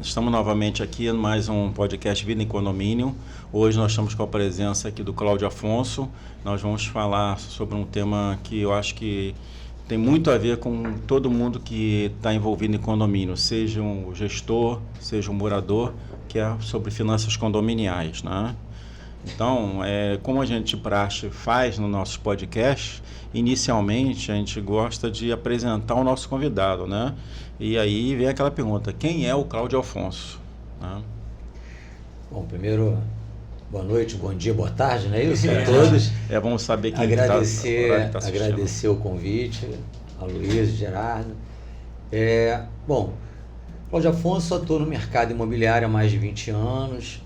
Estamos novamente aqui em mais um podcast Vida em Condomínio. Hoje nós estamos com a presença aqui do Cláudio Afonso. Nós vamos falar sobre um tema que eu acho que tem muito a ver com todo mundo que está envolvido em condomínio, seja um gestor, seja um morador, que é sobre finanças condominiais, né? Então, como a gente faz no nosso podcast, inicialmente a gente gosta de apresentar o nosso convidado, né? E aí vem aquela pergunta, quem é o Cláudio Afonso? Né? Bom, primeiro, boa noite, bom dia, boa tarde, não é isso? A todos. Vamos saber quem agradecer o convite, a Luiz, Gerardo. Bom, Cláudio Afonso, atua no mercado imobiliário há mais de 20 anos,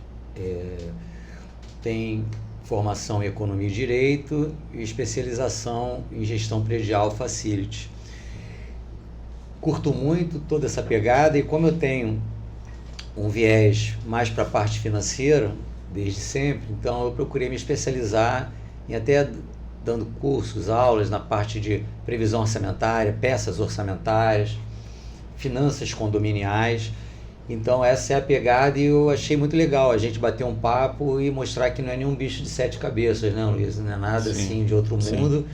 tem formação em Economia e Direito e especialização em Gestão Predial Facility. Curto muito toda essa pegada e como eu tenho um viés mais para a parte financeira, desde sempre, então eu procurei me especializar em até dando cursos, aulas na parte de previsão orçamentária, peças orçamentárias, finanças condominiais. Então essa é a pegada e eu achei muito legal a gente bater um papo e mostrar que não é nenhum bicho de 7 cabeças, né, Luiz? Não é nada assim de outro mundo.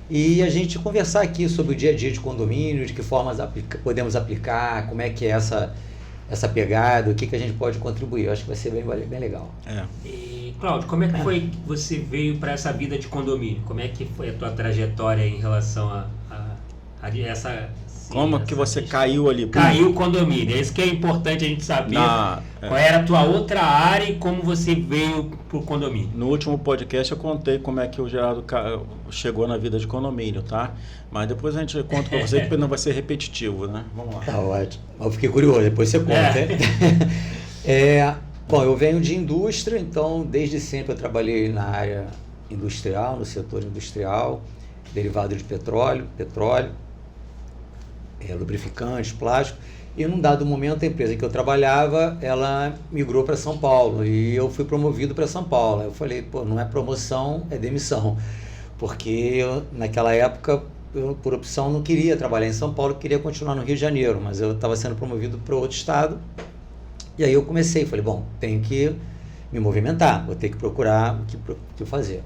E a gente conversar aqui sobre o dia a dia de condomínio, de que formas podemos aplicar, como é que é essa pegada, o que a gente pode contribuir. Eu acho que vai ser bem legal. E, Cláudio, como é que foi que você veio para essa vida de condomínio? Como é que foi a tua trajetória em relação a essa... Como que você caiu ali? Caiu o condomínio. É isso que é importante a gente saber. Qual era a tua outra área e como você veio para o condomínio. No último podcast eu contei como é que o Gerardo chegou na vida de condomínio, tá? Mas depois a gente conta para você, porque não vai ser repetitivo, né? Vamos lá. Tá ótimo. Eu fiquei curioso, depois você conta. Bom, eu venho de indústria, então desde sempre eu trabalhei na área industrial, no setor industrial, derivado de petróleo, lubrificantes, plástico, e num dado momento a empresa que eu trabalhava, ela migrou para São Paulo e eu fui promovido para São Paulo. Eu falei, não é promoção, é demissão, porque eu, naquela época, por opção, não queria trabalhar em São Paulo, queria continuar no Rio de Janeiro, mas eu estava sendo promovido para outro estado, e aí eu falei, tenho que me movimentar, vou ter que procurar o que fazer.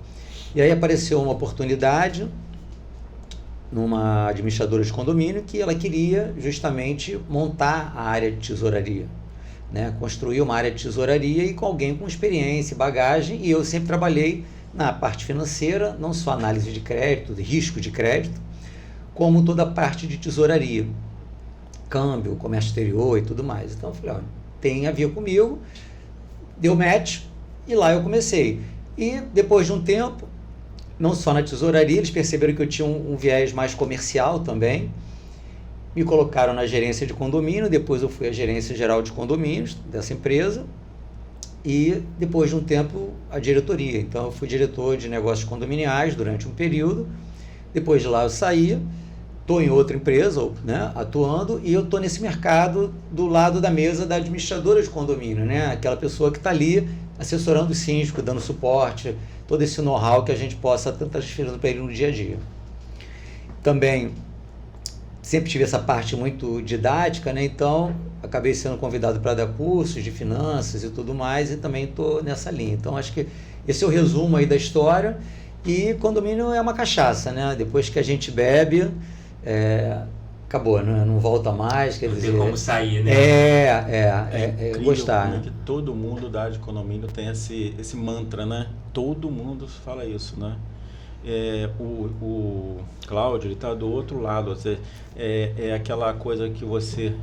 E aí apareceu uma oportunidade numa administradora de condomínio que ela queria justamente montar a área de tesouraria, né? Construir uma área de tesouraria e com alguém com experiência e bagagem, e eu sempre trabalhei na parte financeira, não só análise de crédito, de risco de crédito, como toda a parte de tesouraria, câmbio, comércio exterior e tudo mais. Então eu falei, tem a ver comigo, deu match e lá eu comecei. E depois de um tempo, não só na tesouraria, eles perceberam que eu tinha um viés mais comercial também, me colocaram na gerência de condomínio, depois eu fui à gerência geral de condomínios dessa empresa e depois de um tempo a diretoria. Então eu fui diretor de negócios condominiais durante um período, depois de lá eu saí, estou em outra empresa, né, atuando, e eu estou nesse mercado do lado da mesa da administradora de condomínio, né, aquela pessoa que está ali assessorando o síndico, dando suporte, todo esse know-how que a gente possa estar transferindo para ele no dia a dia. Também sempre tive essa parte muito didática, né? Então acabei sendo convidado para dar cursos de finanças e tudo mais, e também estou nessa linha. Então acho que esse é o resumo aí da história, e condomínio é uma cachaça, né? Depois que a gente bebe, acabou, né? Não volta mais, quer dizer... Não tem como sair, né? É gostar, né? Que todo mundo da área de condomínio tem esse mantra, né? Todo mundo fala isso, né? O Cláudio, ele está do outro lado. É aquela coisa que você,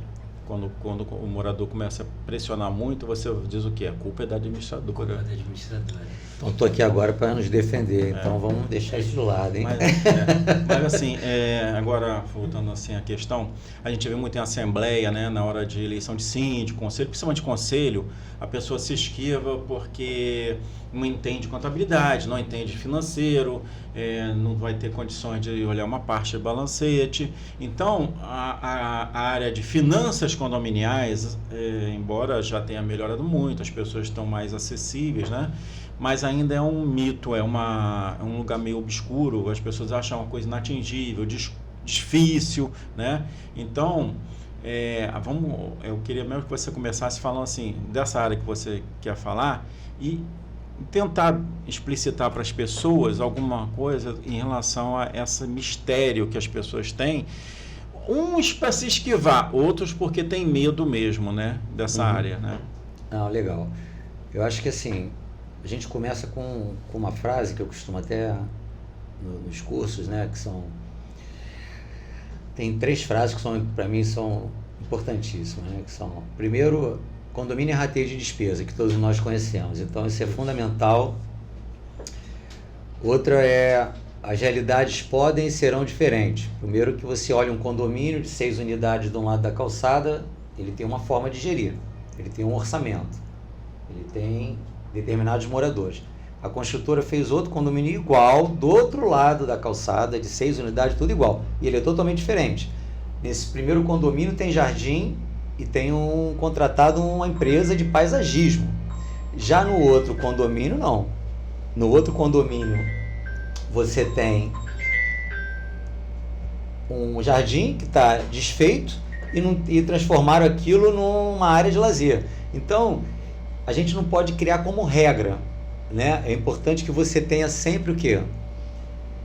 quando o morador começa a pressionar muito, você diz o quê? A culpa é da administradora. Culpa é da administradora. Então estou aqui agora para nos defender, então vamos deixar isso de lado, hein? Mas assim, agora voltando assim à questão, a gente vê muito em assembleia, né, na hora de eleição de síndico, conselho, principalmente conselho, a pessoa se esquiva porque não entende contabilidade, não entende financeiro, não vai ter condições de olhar uma parte de balancete. Então, a área de finanças condominiais, embora já tenha melhorado muito, as pessoas estão mais acessíveis, né? Mas ainda é um mito, é um lugar meio obscuro, as pessoas acham uma coisa inatingível, difícil, né? Então, Eu queria mesmo que você começasse falando assim, dessa área que você quer falar e tentar explicitar para as pessoas alguma coisa em relação a esse mistério que as pessoas têm, uns para se esquivar, outros porque tem medo mesmo, né, dessa área, né? Não, legal. Eu acho que assim, a gente começa com uma frase que eu costumo até nos cursos, né, que são... Tem 3 frases que para mim são importantíssimas, né, que são, primeiro, condomínio é rateio de despesa, que todos nós conhecemos, então isso é fundamental. Outra é, as realidades podem e serão diferentes. Primeiro, que você olha um condomínio de 6 unidades de um lado da calçada, ele tem uma forma de gerir, ele tem um orçamento, ele tem determinados moradores. A construtora fez outro condomínio igual, do outro lado da calçada, de 6 unidades, tudo igual, e ele é totalmente diferente. Nesse primeiro condomínio tem jardim e tem contratado uma empresa de paisagismo. Já no outro condomínio, não. No outro condomínio, você tem um jardim que está desfeito e transformaram aquilo numa área de lazer. Então, a gente não pode criar como regra, né? É importante que você tenha sempre o quê?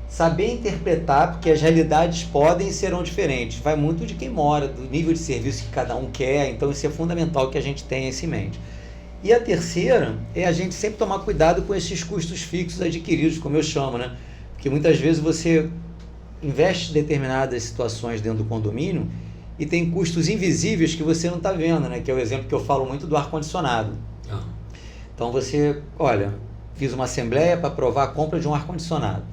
Saber interpretar, porque as realidades podem e serão diferentes. Vai muito de quem mora, do nível de serviço que cada um quer, então isso é fundamental que a gente tenha isso em mente. E a terceira é a gente sempre tomar cuidado com esses custos fixos adquiridos, como eu chamo, né? Porque muitas vezes você investe em determinadas situações dentro do condomínio e tem custos invisíveis que você não está vendo, né? Que é o exemplo que eu falo muito do ar-condicionado. Então você, olha, fiz uma assembleia para aprovar a compra de um ar-condicionado.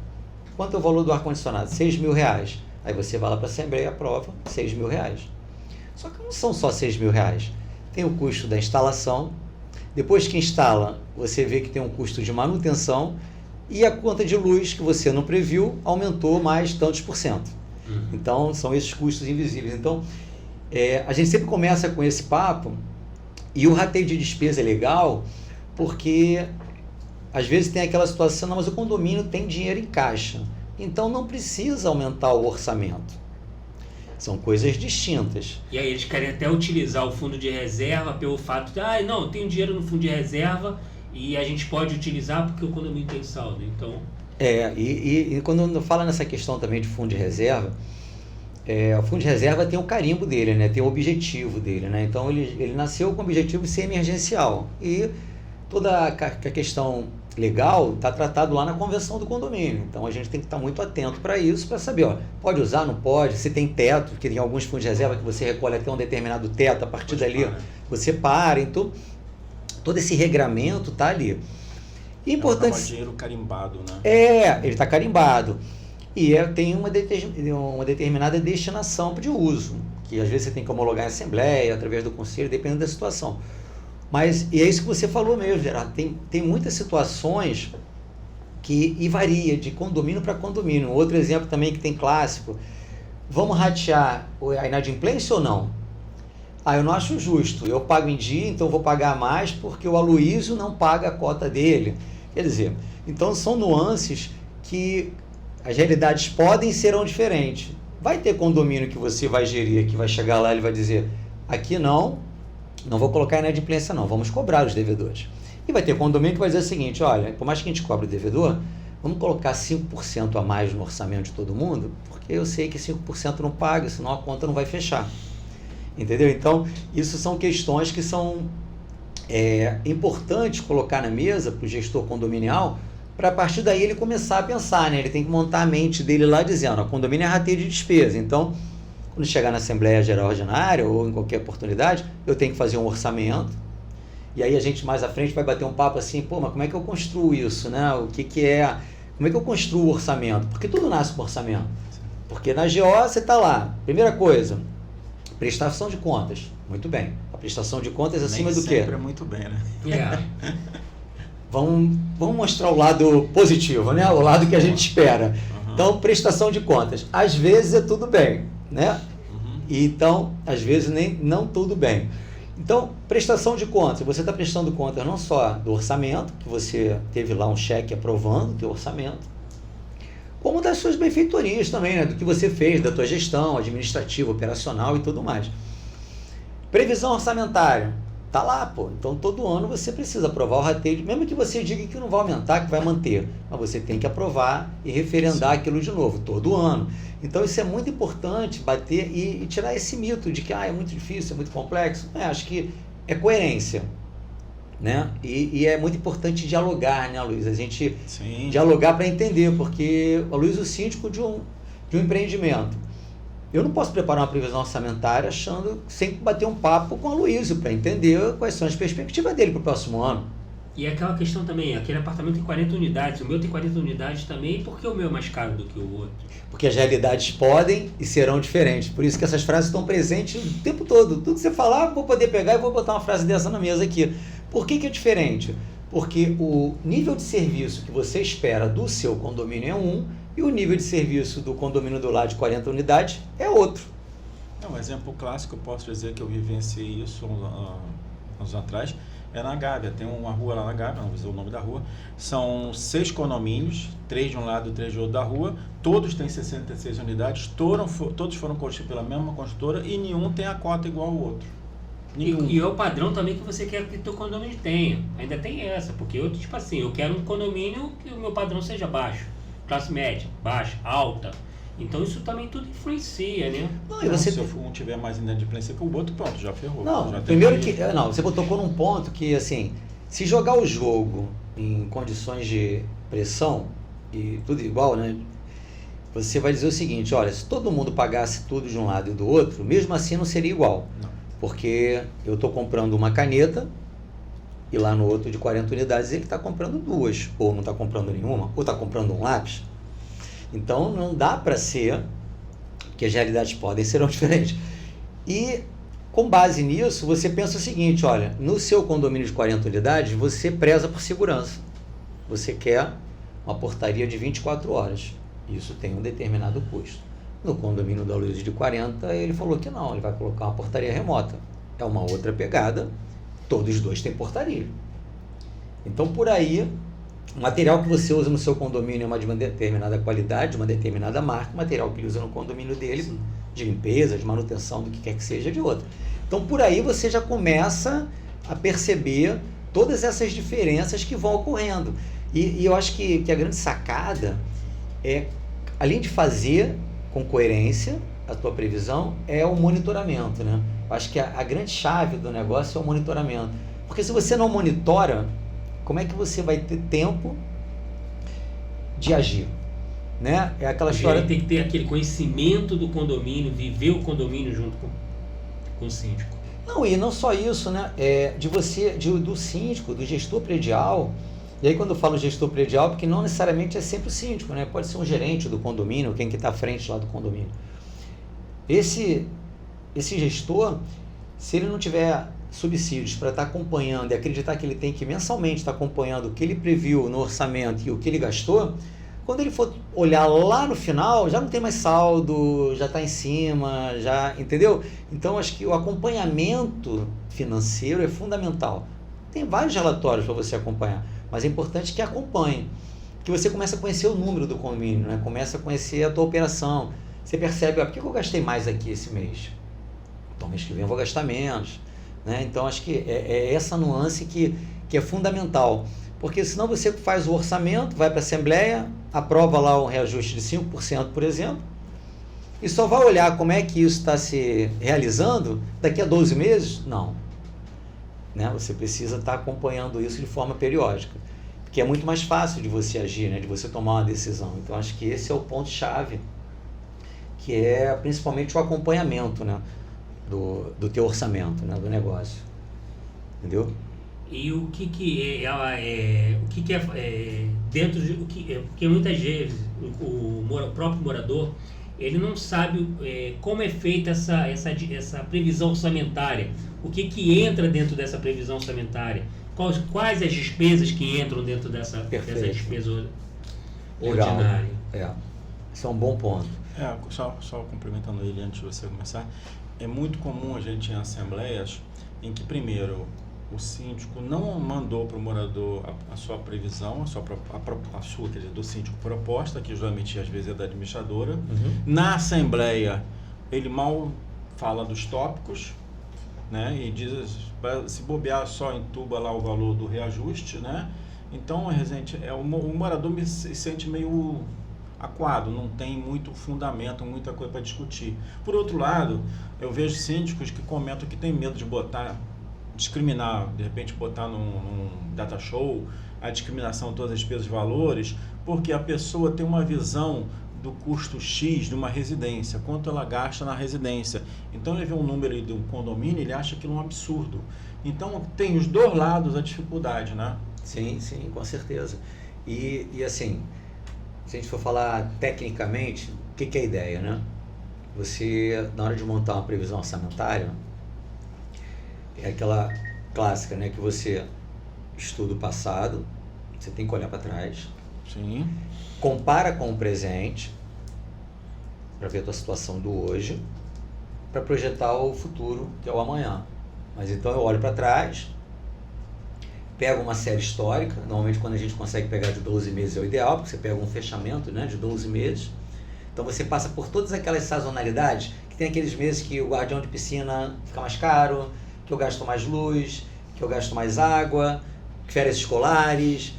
Quanto é o valor do ar-condicionado? R$6.000. Aí você vai lá para a Assembleia e aprova R$6.000. Só que não são só R$6.000. Tem o custo da instalação. Depois que instala, você vê que tem um custo de manutenção e a conta de luz que você não previu aumentou mais tantos %. Então, são esses custos invisíveis. Então, a gente sempre começa com esse papo e o rateio de despesa é legal porque... Às vezes tem aquela situação, não, mas o condomínio tem dinheiro em caixa, então não precisa aumentar o orçamento. São coisas distintas. E aí eles querem até utilizar o fundo de reserva pelo fato de, não, eu tenho dinheiro no fundo de reserva e a gente pode utilizar porque o condomínio tem saldo, então... E quando fala nessa questão também de fundo de reserva, o fundo de reserva tem o carimbo dele, né? Tem o objetivo dele, né? Então ele nasceu com o objetivo de ser emergencial e toda a questão legal está tratado lá na convenção do condomínio. Então a gente tem que estar muito atento para isso, para saber, pode usar, não pode, se tem teto, porque tem alguns fundos de reserva que você recolhe até um determinado teto, a partir dali você para. Então todo esse regramento está ali. E é importante. É dinheiro carimbado, né? Ele está carimbado. E tem uma determinada destinação de uso, que às vezes você tem que homologar em assembleia, através do conselho, dependendo da situação. E é isso que você falou mesmo, Gerardo. Tem muitas situações e varia de condomínio para condomínio. Outro exemplo também que tem clássico, vamos ratear a inadimplência ou não? Eu não acho justo, eu pago em dia, então vou pagar mais porque o Aloysio não paga a cota dele. Quer dizer, então são nuances que as realidades podem e serão diferentes. Vai ter condomínio que você vai gerir, que vai chegar lá e ele vai dizer, aqui não vou colocar inadimplência não, vamos cobrar os devedores. E vai ter condomínio que vai dizer o seguinte, olha, por mais que a gente cobre o devedor, vamos colocar 5% a mais no orçamento de todo mundo, porque eu sei que 5% não paga, senão a conta não vai fechar. Entendeu? Então, isso são questões que são importantes colocar na mesa para o gestor condominial, para a partir daí ele começar a pensar, né? Ele tem que montar a mente dele lá dizendo, o condomínio é rateio de despesa, então... Quando chegar na Assembleia Geral Ordinária ou em qualquer oportunidade, eu tenho que fazer um orçamento. E aí a gente mais à frente vai bater um papo assim, mas como é que eu construo isso, né? Como é que eu construo o orçamento? Porque tudo nasce com orçamento. Porque na GO você está lá, primeira coisa, prestação de contas. Muito bem. A prestação de contas acima do quê? Sempre é muito bem, né? Vamos mostrar o lado positivo, né? O lado que a gente espera. Então, prestação de contas. Às vezes é tudo bem, né? E então, às vezes, não tudo bem. Então, prestação de contas. Você está prestando contas não só do orçamento, que você teve lá um cheque aprovando o teu orçamento, como das suas benfeitorias também, né? Do que você fez, da tua gestão administrativa, operacional e tudo mais. Previsão orçamentária. Tá lá, pô. Então todo ano você precisa aprovar o rateio, mesmo que você diga que não vai aumentar, que vai manter, mas você tem que aprovar e referendar aquilo de novo, todo ano. Então isso é muito importante, bater e tirar esse mito de que é muito difícil, é muito complexo. Acho que é coerência, né? E é muito importante dialogar, né, Luiz? A gente dialogar para entender, porque o Luiz é o síndico de um empreendimento. Eu não posso preparar uma previsão orçamentária sem bater um papo com o Aloysio para entender quais são as perspectivas dele para o próximo ano. E aquela questão também, aquele apartamento tem 40 unidades, o meu tem 40 unidades também, por que o meu é mais caro do que o outro? Porque as realidades podem e serão diferentes. Por isso que essas frases estão presentes o tempo todo. Tudo que você falar, vou poder pegar e vou botar uma frase dessa na mesa aqui. Por que é diferente? Porque o nível de serviço que você espera do seu condomínio é um, e o nível de serviço do condomínio do lado de 40 unidades é outro. Um exemplo clássico, eu posso dizer que eu vivenciei isso anos atrás, é na Gávea. Tem uma rua lá na Gávea, não vou dizer o nome da rua, são 6 condomínios, 3 de um lado e 3 de outro da rua, todos têm 66 unidades, todos foram construídos pela mesma construtora e nenhum tem a cota igual ao outro. E é o padrão também que você quer que o teu condomínio tenha. Ainda tem essa, porque eu, tipo assim, eu quero um condomínio que o meu padrão seja baixo, classe média, baixa, alta. Então isso também tudo influencia, né? Se um tiver mais inadimplência que o outro, pronto, já ferrou. Não, já primeiro que... Não, você tocou num ponto que, assim, se jogar o jogo em condições de pressão, e tudo igual, né? Você vai dizer o seguinte, olha, se todo mundo pagasse tudo de um lado e do outro, mesmo assim não seria igual. Não. Porque eu estou comprando uma caneta e lá no outro de 40 unidades ele está comprando 2, ou não está comprando nenhuma, ou está comprando um lápis. Então não dá para ser, que as realidades podem serão diferentes. E com base nisso, você pensa o seguinte, olha, no seu condomínio de 40 unidades, você preza por segurança. Você quer uma portaria de 24 horas. Isso tem um determinado custo. No condomínio da Aloysio de 40, ele falou que não, ele vai colocar uma portaria remota. É uma outra pegada, todos os dois têm portaria. Então, por aí, o material que você usa no seu condomínio é de uma determinada qualidade, de uma determinada marca, o material que ele usa no condomínio dele, sim, de limpeza, de manutenção, do que quer que seja, de outra. Então, por aí você já começa a perceber todas essas diferenças que vão ocorrendo. E eu acho que a grande sacada é, além de fazer com coerência a tua previsão, é o monitoramento, né? Eu acho que a grande chave do negócio é o monitoramento. Porque se você não monitora, como é que você vai ter tempo de agir? Né? É aquela história... Tem que ter aquele conhecimento do condomínio, viver o condomínio junto com o síndico. Não, e não só isso, né? Do síndico, do gestor predial. E aí quando eu falo gestor predial, porque não necessariamente é sempre o síndico, né? Pode ser um gerente do condomínio, quem que está à frente lá do condomínio. Esse gestor, se ele não tiver subsídios para estar acompanhando e acreditar que ele tem que mensalmente estar acompanhando o que ele previu no orçamento e o que ele gastou, quando ele for olhar lá no final, já não tem mais saldo, já está em cima, já, entendeu? Então, acho que o acompanhamento financeiro é fundamental. Tem vários relatórios para você acompanhar, mas é importante que acompanhe, que você comece a conhecer o número do condomínio, né? Comece a conhecer a tua operação. Você percebe, por que eu gastei mais aqui esse mês? Então, mês que vem eu vou gastar menos. Né? Então, acho que é essa nuance que é fundamental. Porque senão você faz o orçamento, vai para a Assembleia, aprova lá um reajuste de 5%, por exemplo, e só vai olhar como é que isso está se realizando daqui a 12 meses? Não. Né? Você precisa estar acompanhando isso de forma periódica, porque é muito mais fácil de você agir, né? De você tomar uma decisão. Então, acho que esse é o ponto-chave, que é principalmente o acompanhamento, né? do teu orçamento, né? Do negócio. Entendeu? E o que dentro de porque muitas vezes o próprio morador ele não sabe como é feita essa previsão orçamentária, o que entra dentro dessa previsão orçamentária, quais as despesas que entram dentro dessa despesa ordinária. Isso é um bom ponto. Só complementando ele antes de você começar, é muito comum a gente em assembleias em que primeiro o síndico não mandou para o morador a sua previsão, quer dizer, do síndico proposta, que geralmente às vezes é da administradora. Uhum. Na assembleia, ele mal fala dos tópicos, né? E diz, se bobear só entuba lá o valor do reajuste, né? Então, gente, o morador se sente meio acuado, não tem muito fundamento, muita coisa para discutir. Por outro lado, eu vejo síndicos que comentam que tem medo de discriminar, de repente botar num data show a discriminação de todas as despesas e valores, porque a pessoa tem uma visão do custo X de uma residência, quanto ela gasta na residência. Então ele vê um número aí de um condomínio, ele acha aquilo um absurdo. Então tem os dois lados a dificuldade, né? Sim, com certeza. E assim, se a gente for falar tecnicamente, o que é a ideia, né? Você, na hora de montar uma previsão orçamentária, é aquela clássica, né? Que você estuda o passado, você tem que olhar para trás. Sim. Compara com o presente, para ver a tua situação do hoje, para projetar o futuro, que é o amanhã. Mas então eu olho para trás, pego uma série histórica, normalmente quando a gente consegue pegar de 12 meses é o ideal, porque você pega um fechamento, né, de 12 meses. Então você passa por todas aquelas sazonalidades, que tem aqueles meses que o guardião de piscina fica mais caro, que eu gasto mais luz, que eu gasto mais água, férias escolares,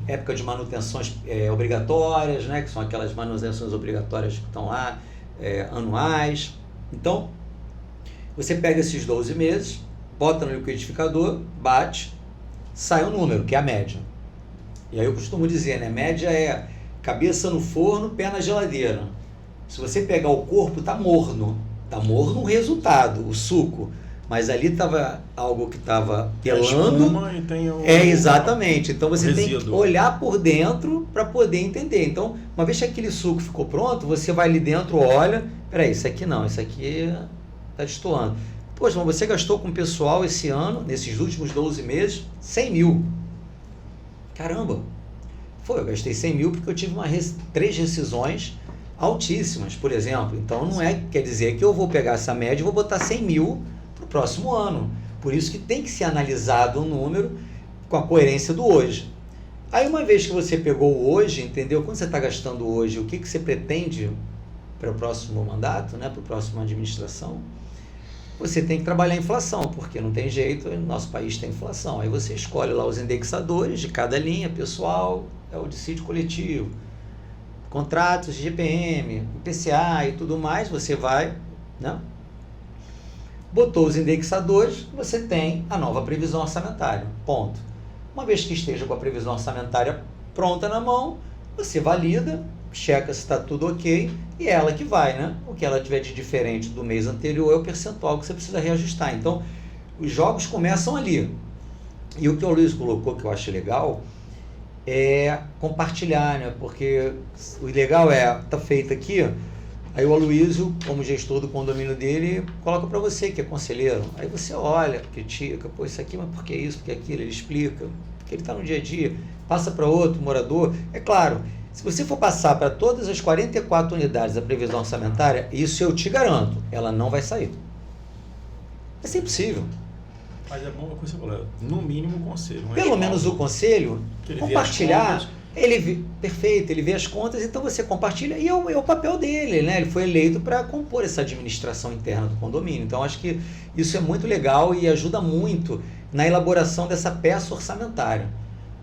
época de manutenções obrigatórias, né, que são aquelas manutenções obrigatórias que estão lá, anuais. Então, você pega esses 12 meses, bota no liquidificador, bate, sai o número, que é a média. E aí eu costumo dizer, né, média é cabeça no forno, pé na geladeira. Se você pegar o corpo, tá morno o resultado, o suco. Mas ali estava algo que estava pelando. E tem exatamente. Então você tem resíduo. Que olhar por dentro para poder entender. Então, uma vez que aquele suco ficou pronto, você vai ali dentro, olha, peraí, isso aqui não, isso aqui está destoando. Poxa, mas você gastou com o pessoal esse ano, nesses últimos 12 meses, 100 mil. Caramba! Eu gastei 100 mil porque eu tive 3 rescisões altíssimas, por exemplo. Então, não quer dizer que eu vou pegar essa média e vou botar 100 mil para o próximo ano. Por isso que tem que ser analisado o número com a coerência do hoje. Aí uma vez que você pegou o hoje, entendeu? Quando você está gastando hoje, o que você pretende para o próximo mandato, né? Para a próxima administração, você tem que trabalhar a inflação, porque não tem jeito, no nosso país tem inflação. Aí você escolhe lá os indexadores de cada linha, pessoal, é o dissídio coletivo, contratos, GPM, IPCA e tudo mais, você vai, né? Botou os indexadores, você tem a nova previsão orçamentária, ponto. Uma vez que esteja com a previsão orçamentária pronta na mão, você valida, checa se está tudo ok, e é ela que vai, né? O que ela tiver de diferente do mês anterior é o percentual que você precisa reajustar. Então, os jogos começam ali. E o que o Luiz colocou, que eu acho legal, é compartilhar, né? Porque o legal tá feito aqui. Aí o Aloysio, como gestor do condomínio dele, coloca para você, que é conselheiro. Aí você olha, critica, pô, isso aqui, mas por que isso, por que aquilo? Ele explica, porque ele está no dia a dia, passa para outro morador. É claro, se você for passar para todas as 44 unidades da previsão orçamentária, isso eu te garanto, ela não vai sair. Vai ser impossível. Mas é bom que você falou, no mínimo o conselho. Pelo menos o conselho, compartilhar. Perfeito, ele vê as contas, então você compartilha, e é o papel dele, né? Ele foi eleito para compor essa administração interna do condomínio. Então, acho que isso é muito legal e ajuda muito na elaboração dessa peça orçamentária.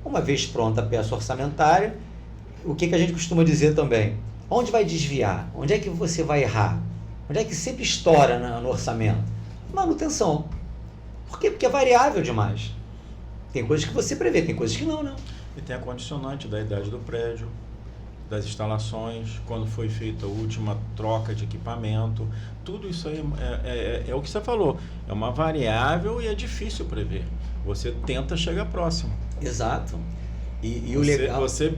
Uma vez pronta a peça orçamentária, o que a gente costuma dizer também? Onde vai desviar? Onde é que você vai errar? Onde é que sempre estoura no orçamento? Manutenção. Por quê? Porque é variável demais. Tem coisas que você prevê, tem coisas que não, né? E tem a condicionante da idade do prédio, das instalações, quando foi feita a última troca de equipamento. Tudo isso aí é o que você falou. É uma variável e é difícil prever. Você tenta chegar próximo. Exato. E o você, legal... Você,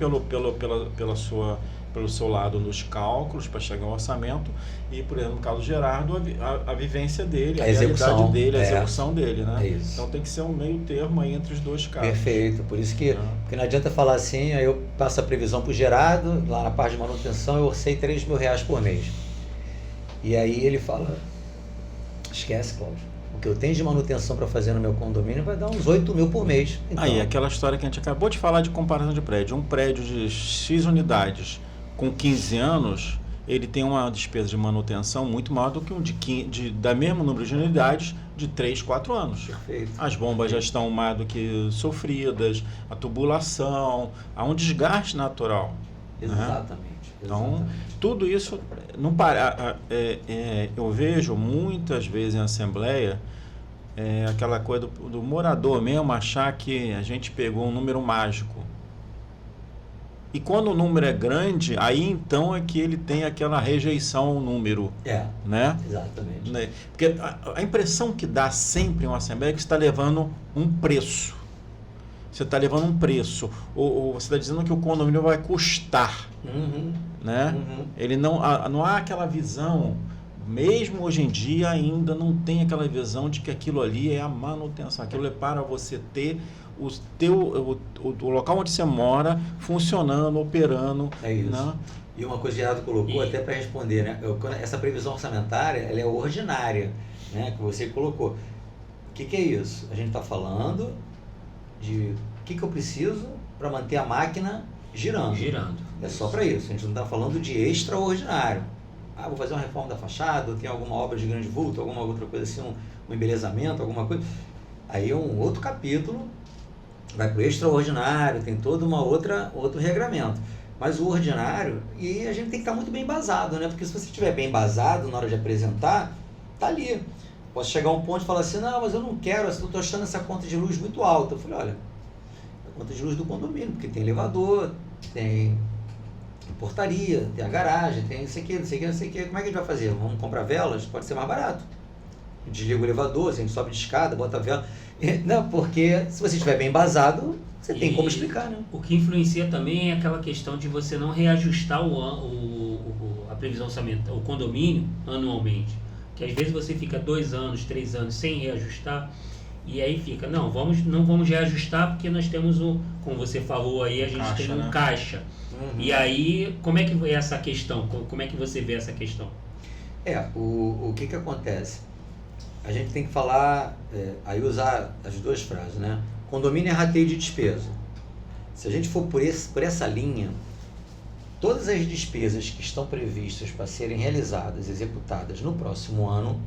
pelo seu lado nos cálculos para chegar ao orçamento e, por exemplo, no caso do Gerardo, a vivência dele, a realidade dele, a execução dele, né? É isso. Então tem que ser um meio termo aí entre os dois casos. Perfeito, por isso que porque não adianta falar assim, aí eu passo a previsão para o Gerardo, lá na parte de manutenção eu orcei R$3.000 por mês. E aí ele fala, esquece, Cláudio. O que eu tenho de manutenção para fazer no meu condomínio vai dar uns 8 mil por mês. Então, aí, aquela história que a gente acabou de falar de comparação de prédio. Um prédio de X unidades com 15 anos, ele tem uma despesa de manutenção muito maior do que um da mesmo número de unidades de 3, 4 anos. Perfeito. As bombas já estão mais do que sofridas, a tubulação, há um desgaste natural. Exatamente. Então, tudo isso não para. Eu vejo muitas vezes em assembleia aquela coisa do morador mesmo achar que a gente pegou um número mágico. E quando o número é grande, aí então é que ele tem aquela rejeição ao número. Né? Exatamente. Né? Porque a impressão que dá sempre em uma assembleia é que você está levando um preço. Você está levando um preço. Ou você está dizendo que o condomínio vai custar. Né? Ele não há aquela visão, mesmo hoje em dia ainda não tem aquela visão de que aquilo ali é a manutenção, aquilo é para você ter o local onde você mora funcionando, operando. É isso. Né? E uma coisa que o Gerardo colocou, até para responder, né? Essa previsão orçamentária, ela é ordinária, né? Que você colocou. O que é isso? A gente está falando de o que eu preciso para manter a máquina girando. É só para isso. A gente não está falando de extraordinário. Vou fazer uma reforma da fachada, ou tem alguma obra de grande vulto, alguma outra coisa assim, um embelezamento, alguma coisa. Aí é um outro capítulo, vai para o extraordinário, tem todo outro regramento. Mas o ordinário, e a gente tem que estar muito bem embasado, né? Porque se você estiver bem embasado na hora de apresentar, tá ali. Posso chegar a um ponto e falar assim, não, mas eu não quero, eu estou achando essa conta de luz muito alta. Eu falei, olha, a conta de luz do condomínio, porque tem elevador, tem portaria, tem a garagem, tem não sei o que. Como é que a gente vai fazer? Vamos comprar velas? Pode ser mais barato. Desliga o elevador, a gente sobe de escada, bota a vela. Não, porque se você estiver bem embasado, você tem como explicar, né? O que influencia também é aquela questão de você não reajustar a previsão orçamentária, o condomínio, anualmente. Que às vezes você fica 2 anos, 3 anos sem reajustar, e aí fica, não vamos reajustar porque nós temos como você falou aí, a gente caixa, tem um né? caixa. E aí, como é que é essa questão? Como é que você vê essa questão? O que acontece? A gente tem que falar, aí usar as duas frases, né? Condomínio é rateio de despesa. Se a gente for por essa linha, todas as despesas que estão previstas para serem realizadas, executadas no próximo ano,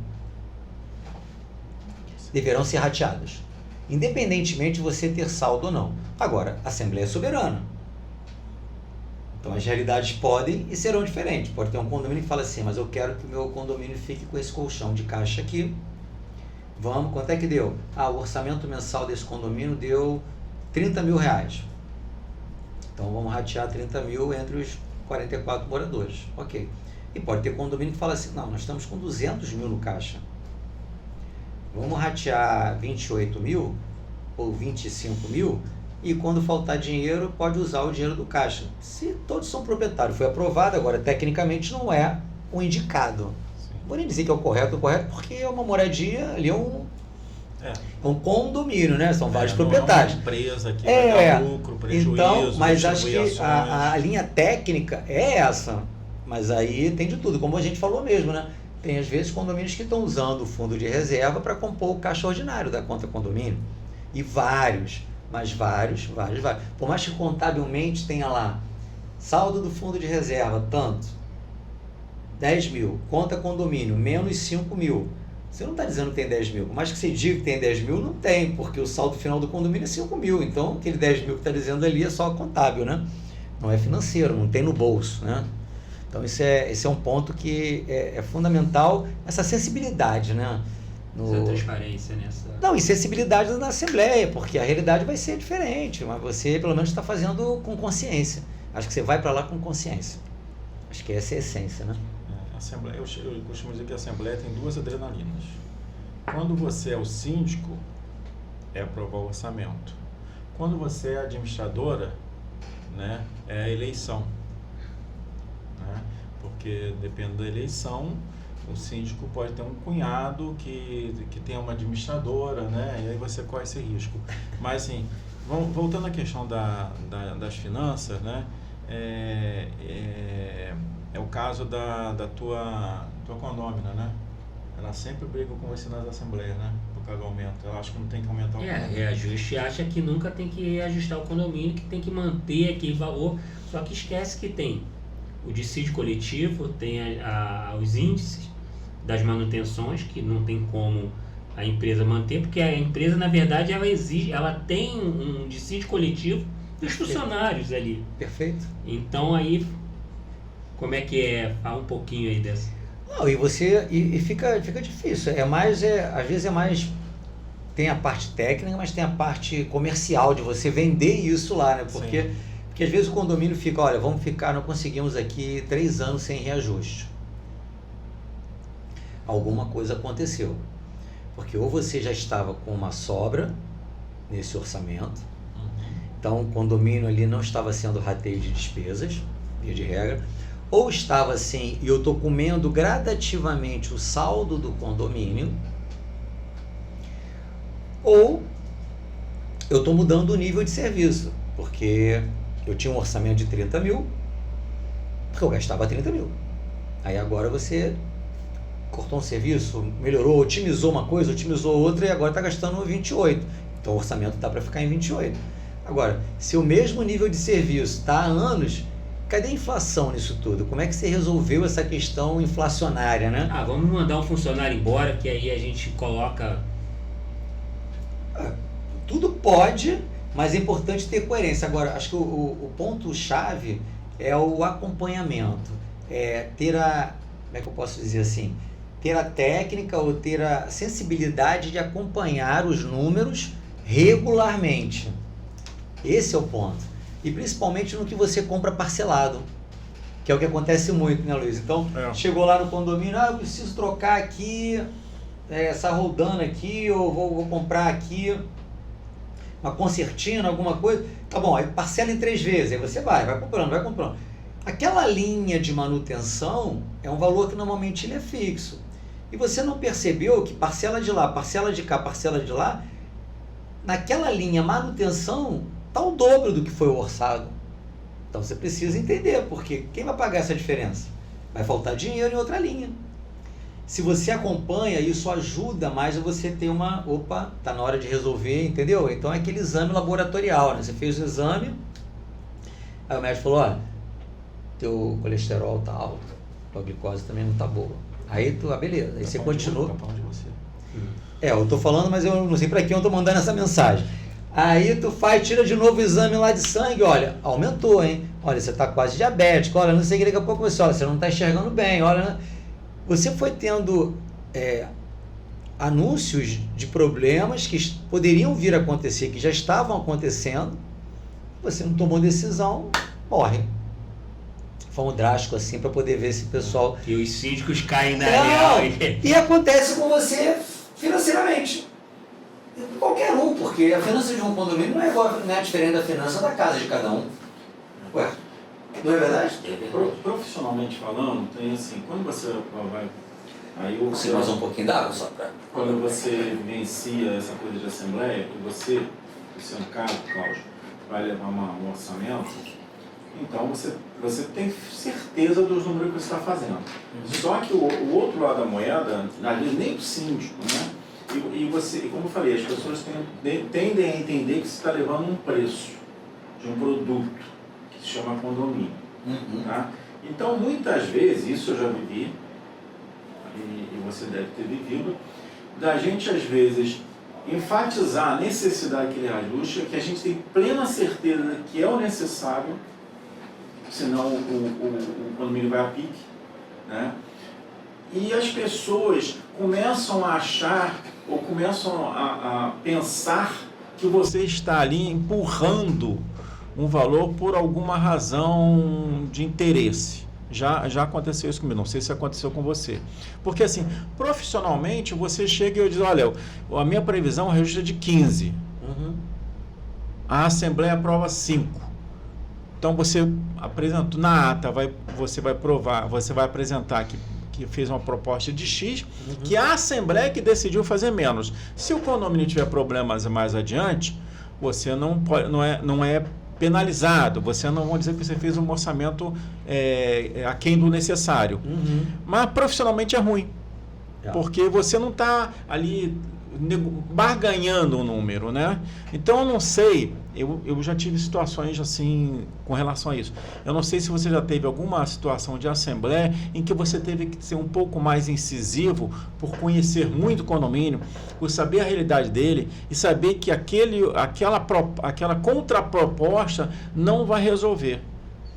deverão ser rateadas, independentemente de você ter saldo ou não. Agora, a Assembleia é soberana. Então as realidades podem e serão diferentes. Pode ter um condomínio que fala assim, mas eu quero que o meu condomínio fique com esse colchão de caixa aqui. Vamos, quanto é que deu? O orçamento mensal desse condomínio deu 30 mil reais. Então vamos ratear 30 mil entre os 44 moradores. Ok. E pode ter condomínio que fala assim, não, nós estamos com 200 mil no caixa. Vamos ratear 28 mil ou 25 mil e quando faltar dinheiro pode usar o dinheiro do caixa. Se todos são proprietários, foi aprovado, agora tecnicamente não é o indicado. Vou nem dizer que é o correto porque é uma moradia, ali é um condomínio, né? São vários proprietários. É uma empresa que vai dar lucro, prejuízo, então, mas acho que a linha técnica é essa, mas aí tem de tudo, como a gente falou mesmo, né? Tem às vezes condomínios que estão usando o fundo de reserva para compor o caixa ordinário da conta condomínio. E vários. Por mais que contabilmente tenha lá saldo do fundo de reserva, tanto, 10 mil, conta condomínio, menos 5 mil. Você não está dizendo que tem 10 mil. Por mais que você diga que tem 10 mil, não tem, porque o saldo final do condomínio é 5 mil. Então, aquele 10 mil que está dizendo ali é só contábil, né? Não é financeiro, não tem no bolso, né? Então, esse é um ponto que é fundamental, essa sensibilidade, né? Essa transparência nessa... Não, e sensibilidade na Assembleia, porque a realidade vai ser diferente, mas você, pelo menos, está fazendo com consciência. Acho que você vai para lá com consciência. Acho que essa é a essência, né? Assembleia, eu costumo dizer que a Assembleia tem 2 adrenalinas. Quando você é o síndico, é aprovar o orçamento. Quando você é administradora, né, é a eleição. Né? Porque dependendo da eleição, o síndico pode ter um cunhado que tem uma administradora, né, e aí você corre esse risco. Mas assim, voltando à questão das finanças, né, é o caso da tua condômina, né? Ela sempre briga com você nas assembleias, né? Por causa do aumento. Ela acha que não tem que aumentar o condomínio. Reajuste acha que nunca tem que reajustar o condomínio, que tem que manter aquele valor. Só que esquece que tem o dissídio coletivo, tem os índices das manutenções, que não tem como a empresa manter, porque a empresa, na verdade, ela tem um dissídio coletivo dos funcionários ali. Perfeito. Então aí, como é que é? Fala um pouquinho aí dessa. Não, e fica difícil. Às vezes é mais. Tem a parte técnica, mas tem a parte comercial de você vender isso lá, né? Porque às vezes o condomínio fica, olha, não conseguimos aqui 3 anos sem reajuste. Alguma coisa aconteceu. Porque ou você já estava com uma sobra nesse orçamento, então o condomínio ali não estava sendo rateio de despesas, via de regra, ou estava assim, e eu estou comendo gradativamente o saldo do condomínio, ou eu estou mudando o nível de serviço, porque eu tinha um orçamento de 30 mil, porque eu gastava 30 mil. Aí agora você cortou um serviço, melhorou, otimizou uma coisa, otimizou outra e agora está gastando 28. Então o orçamento dá para ficar em 28. Agora, se o mesmo nível de serviço está há anos, cadê a inflação nisso tudo? Como é que você resolveu essa questão inflacionária, né? Vamos mandar um funcionário embora, que aí a gente coloca... Tudo pode, mas é importante ter coerência. Agora, acho que o ponto-chave é o acompanhamento. Ter a... Como é que eu posso dizer assim? Ter a técnica ou ter a sensibilidade de acompanhar os números regularmente. Esse é o ponto. E principalmente no que você compra parcelado, que é o que acontece muito, né, Luiz? Então, chegou lá no condomínio, eu preciso trocar aqui essa roldana aqui, eu vou comprar aqui uma concertina, alguma coisa. Tá bom, aí parcela em 3 vezes, aí você vai comprando. Aquela linha de manutenção é um valor que normalmente ele é fixo. E você não percebeu que parcela de lá, parcela de cá, parcela de lá, naquela linha manutenção está o dobro do que foi orçado. Então você precisa entender, porque quem vai pagar essa diferença? Vai faltar dinheiro em outra linha. Se você acompanha, isso ajuda mais a você ter tá na hora de resolver, entendeu? Então é aquele exame laboratorial, né? Você fez o exame, aí o médico falou, teu colesterol tá alto, tua glicose também não tá boa. Aí beleza, aí você continua. Eu tô falando, mas eu não sei para quem eu tô mandando essa mensagem. Aí tu tira de novo o exame lá de sangue, olha, aumentou, hein? Olha, você tá quase diabético, olha, não sei o que, daqui a pouco você não tá enxergando bem, olha. Você foi tendo anúncios de problemas que poderiam vir a acontecer, que já estavam acontecendo, você não tomou decisão, morre. Fomos drásticos assim para poder ver esse pessoal. E os síndicos caem na real. E acontece com você financeiramente. Qualquer um, porque a finança de um condomínio não é diferente da finança da casa de cada um. Ué, não é verdade? Profissionalmente falando, tem assim, quando você vai... Você usa um pouquinho d'água só para... Quando você vivencia essa coisa de assembleia, que você, no seu caso, Cláudio, vai levar um orçamento, então você tem certeza dos números que você está fazendo. Só que o outro lado da moeda, às vezes nem o síndico, né? E como eu falei, as pessoas tendem a entender que você está levando um preço de um produto que se chama condomínio. Tá? Então, muitas vezes, isso eu já vivi, e você deve ter vivido, da gente, às vezes, enfatizar a necessidade daquele ajuste, que a gente tem plena certeza que é o necessário, senão o condomínio vai a pique, né? E as pessoas começam a achar, ou começam a pensar que você está ali empurrando um valor por alguma razão de interesse. Já aconteceu isso comigo, não sei se aconteceu com você. Porque assim, profissionalmente, você chega e diz, olha, a minha previsão é reajuste de 15. A Assembleia aprova 5. Então você apresentou na ata, você vai provar, você vai apresentar que fez uma proposta de X, que a Assembleia que decidiu fazer menos. Se o condomínio tiver problemas mais adiante, você não é penalizado, você não vai dizer que você fez um orçamento aquém do necessário. Mas profissionalmente é ruim, porque você não está ali barganhando o número, né? Então eu não sei, eu já tive situações assim com relação a isso. Eu não sei se você já teve alguma situação de assembleia em que você teve que ser um pouco mais incisivo por conhecer muito o condomínio, por saber a realidade dele e saber que aquela contraproposta não vai resolver.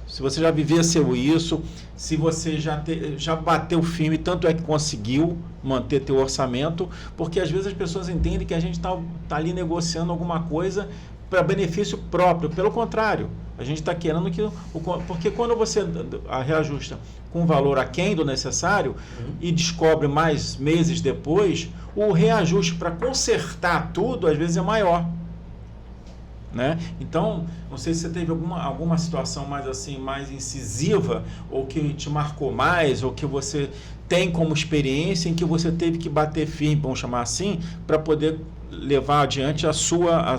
Se você já vivenciou isso, se você já bateu firme, tanto é que conseguiu manter teu orçamento, porque às vezes as pessoas entendem que a gente está ali negociando alguma coisa para benefício próprio. Pelo contrário, a gente está querendo que... Porque quando você reajusta com um valor aquém do necessário e descobre mais meses depois, o reajuste para consertar tudo, às vezes, é maior. Né? Então, não sei se você teve alguma situação mais assim, mais incisiva, ou que te marcou mais, ou que você tem como experiência em que você teve que bater firme, vamos chamar assim, para poder levar adiante a sua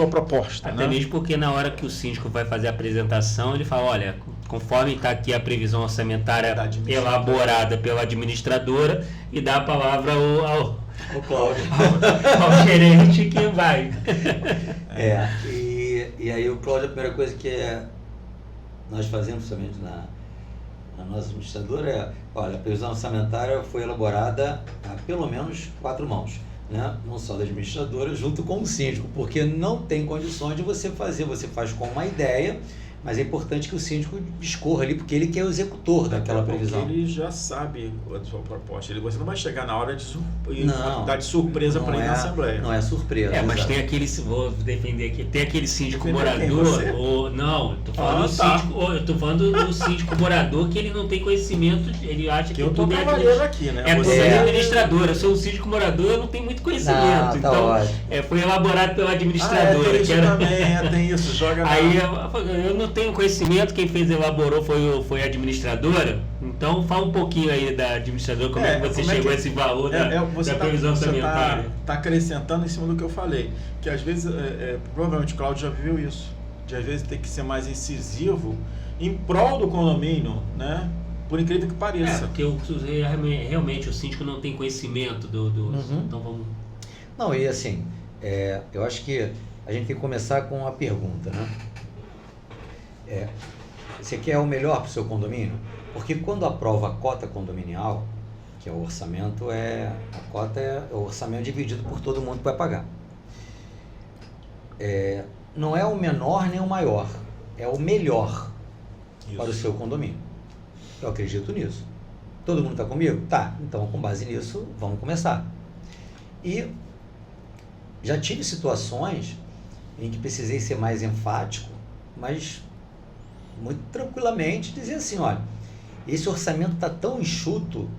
proposta. Até mesmo porque na hora que o síndico vai fazer a apresentação, ele fala, olha, conforme está aqui a previsão orçamentária elaborada pela administradora, e dá a palavra ao ao gerente que vai. E aí o Cláudio, a primeira coisa que nós fazemos, principalmente na nossa administradora, olha, a previsão orçamentária foi elaborada a pelo menos 4 mãos, né? Não só da administradora, junto com o síndico, porque não tem condições de você faz com uma ideia, mas é importante que o síndico discorra ali, porque ele que é o executor daquela previsão. Porque ele já sabe a sua proposta. Você não vai chegar na hora de dar de surpresa para ele na Assembleia. Não é surpresa. Mas tem aquele, vou defender aqui, tem aquele síndico morador, não, tô falando eu tô falando do síndico morador que ele não tem conhecimento, ele acha que eu tô trabalhando aqui, né? Tudo administrador, eu sou um síndico morador, eu não tenho muito conhecimento. Então, foi elaborado pela administradora. Tem isso também, tem isso, joga aí eu não tenho conhecimento, quem elaborou foi a administradora. Então fala um pouquinho aí da administradora, como é que você chegou a esse valor da previsão orçamentária. Você está acrescentando em cima do que eu falei, que às vezes, provavelmente o Cláudio já viu isso, de às vezes ter que ser mais incisivo em prol do condomínio, né? Por incrível que pareça. Porque realmente o síndico não tem conhecimento do então vamos... Não, e assim, eu acho que a gente tem que começar com a pergunta, né? Você quer o melhor para o seu condomínio? Porque quando aprova a cota condominial, que é o orçamento, a cota é o orçamento dividido por todo mundo que vai pagar. Não é o menor nem o maior, é o melhor para o seu condomínio. Eu acredito nisso. Todo mundo está comigo? Tá, então com base nisso, vamos começar. E já tive situações em que precisei ser mais enfático, mas muito tranquilamente dizer assim, olha, esse orçamento está tão enxuto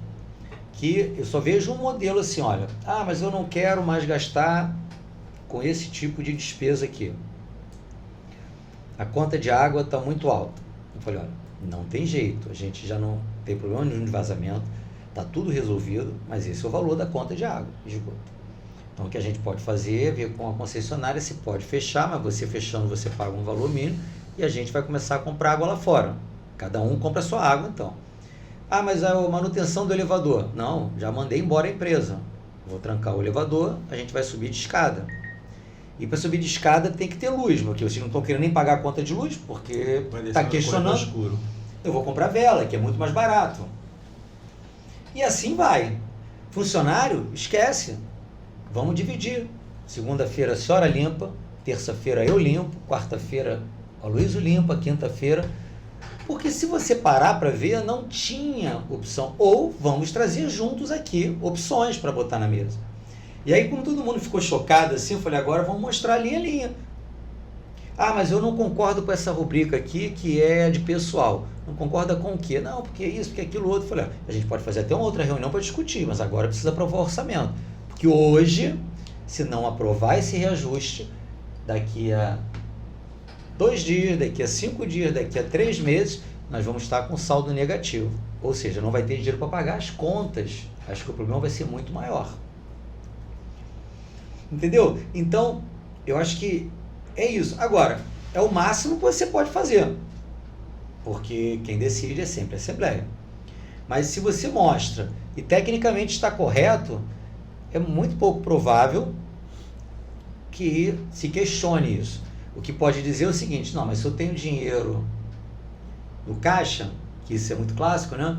que eu só vejo um modelo assim, olha, mas eu não quero mais gastar com esse tipo de despesa aqui. A conta de água está muito alta. Eu falei, olha, não tem jeito, a gente já não tem problema nenhum de vazamento, está tudo resolvido, mas esse é o valor da conta de água, de esgoto. Então o que a gente pode fazer é ver com a concessionária se pode fechar, mas você fechando você paga um valor mínimo, e a gente vai começar a comprar água lá fora. Cada um compra a sua água, então. Mas a manutenção do elevador? Não, já mandei embora a empresa. Vou trancar o elevador, a gente vai subir de escada. E para subir de escada tem que ter luz, porque vocês não estão querendo nem pagar a conta de luz, porque está questionando. Escuro. Eu vou comprar vela, que é muito mais barato. E assim vai. Funcionário, esquece. Vamos dividir. Segunda-feira a senhora limpa, terça-feira eu limpo, quarta-feira a Luísa limpa, quinta-feira, porque se você parar para ver, não tinha opção, ou vamos trazer juntos aqui opções para botar na mesa. E aí, como todo mundo ficou chocado assim, eu falei, agora vamos mostrar linha a linha. Mas eu não concordo com essa rubrica aqui, que é de pessoal. Não concorda com o quê? Não, porque isso, porque aquilo outro. Eu falei, a gente pode fazer até uma outra reunião para discutir, mas agora precisa aprovar o orçamento. Porque hoje, se não aprovar esse reajuste, daqui a 2 dias, daqui a 5 dias, daqui a 3 meses, nós vamos estar com saldo negativo. Ou seja, não vai ter dinheiro para pagar as contas. Acho que o problema vai ser muito maior. Entendeu? Então, eu acho que é isso. Agora, é o máximo que você pode fazer. Porque quem decide é sempre a Assembleia. Mas se você mostra e tecnicamente está correto, é muito pouco provável que se questione isso. O que pode dizer é o seguinte: não, mas se eu tenho dinheiro no caixa, que isso é muito clássico, né?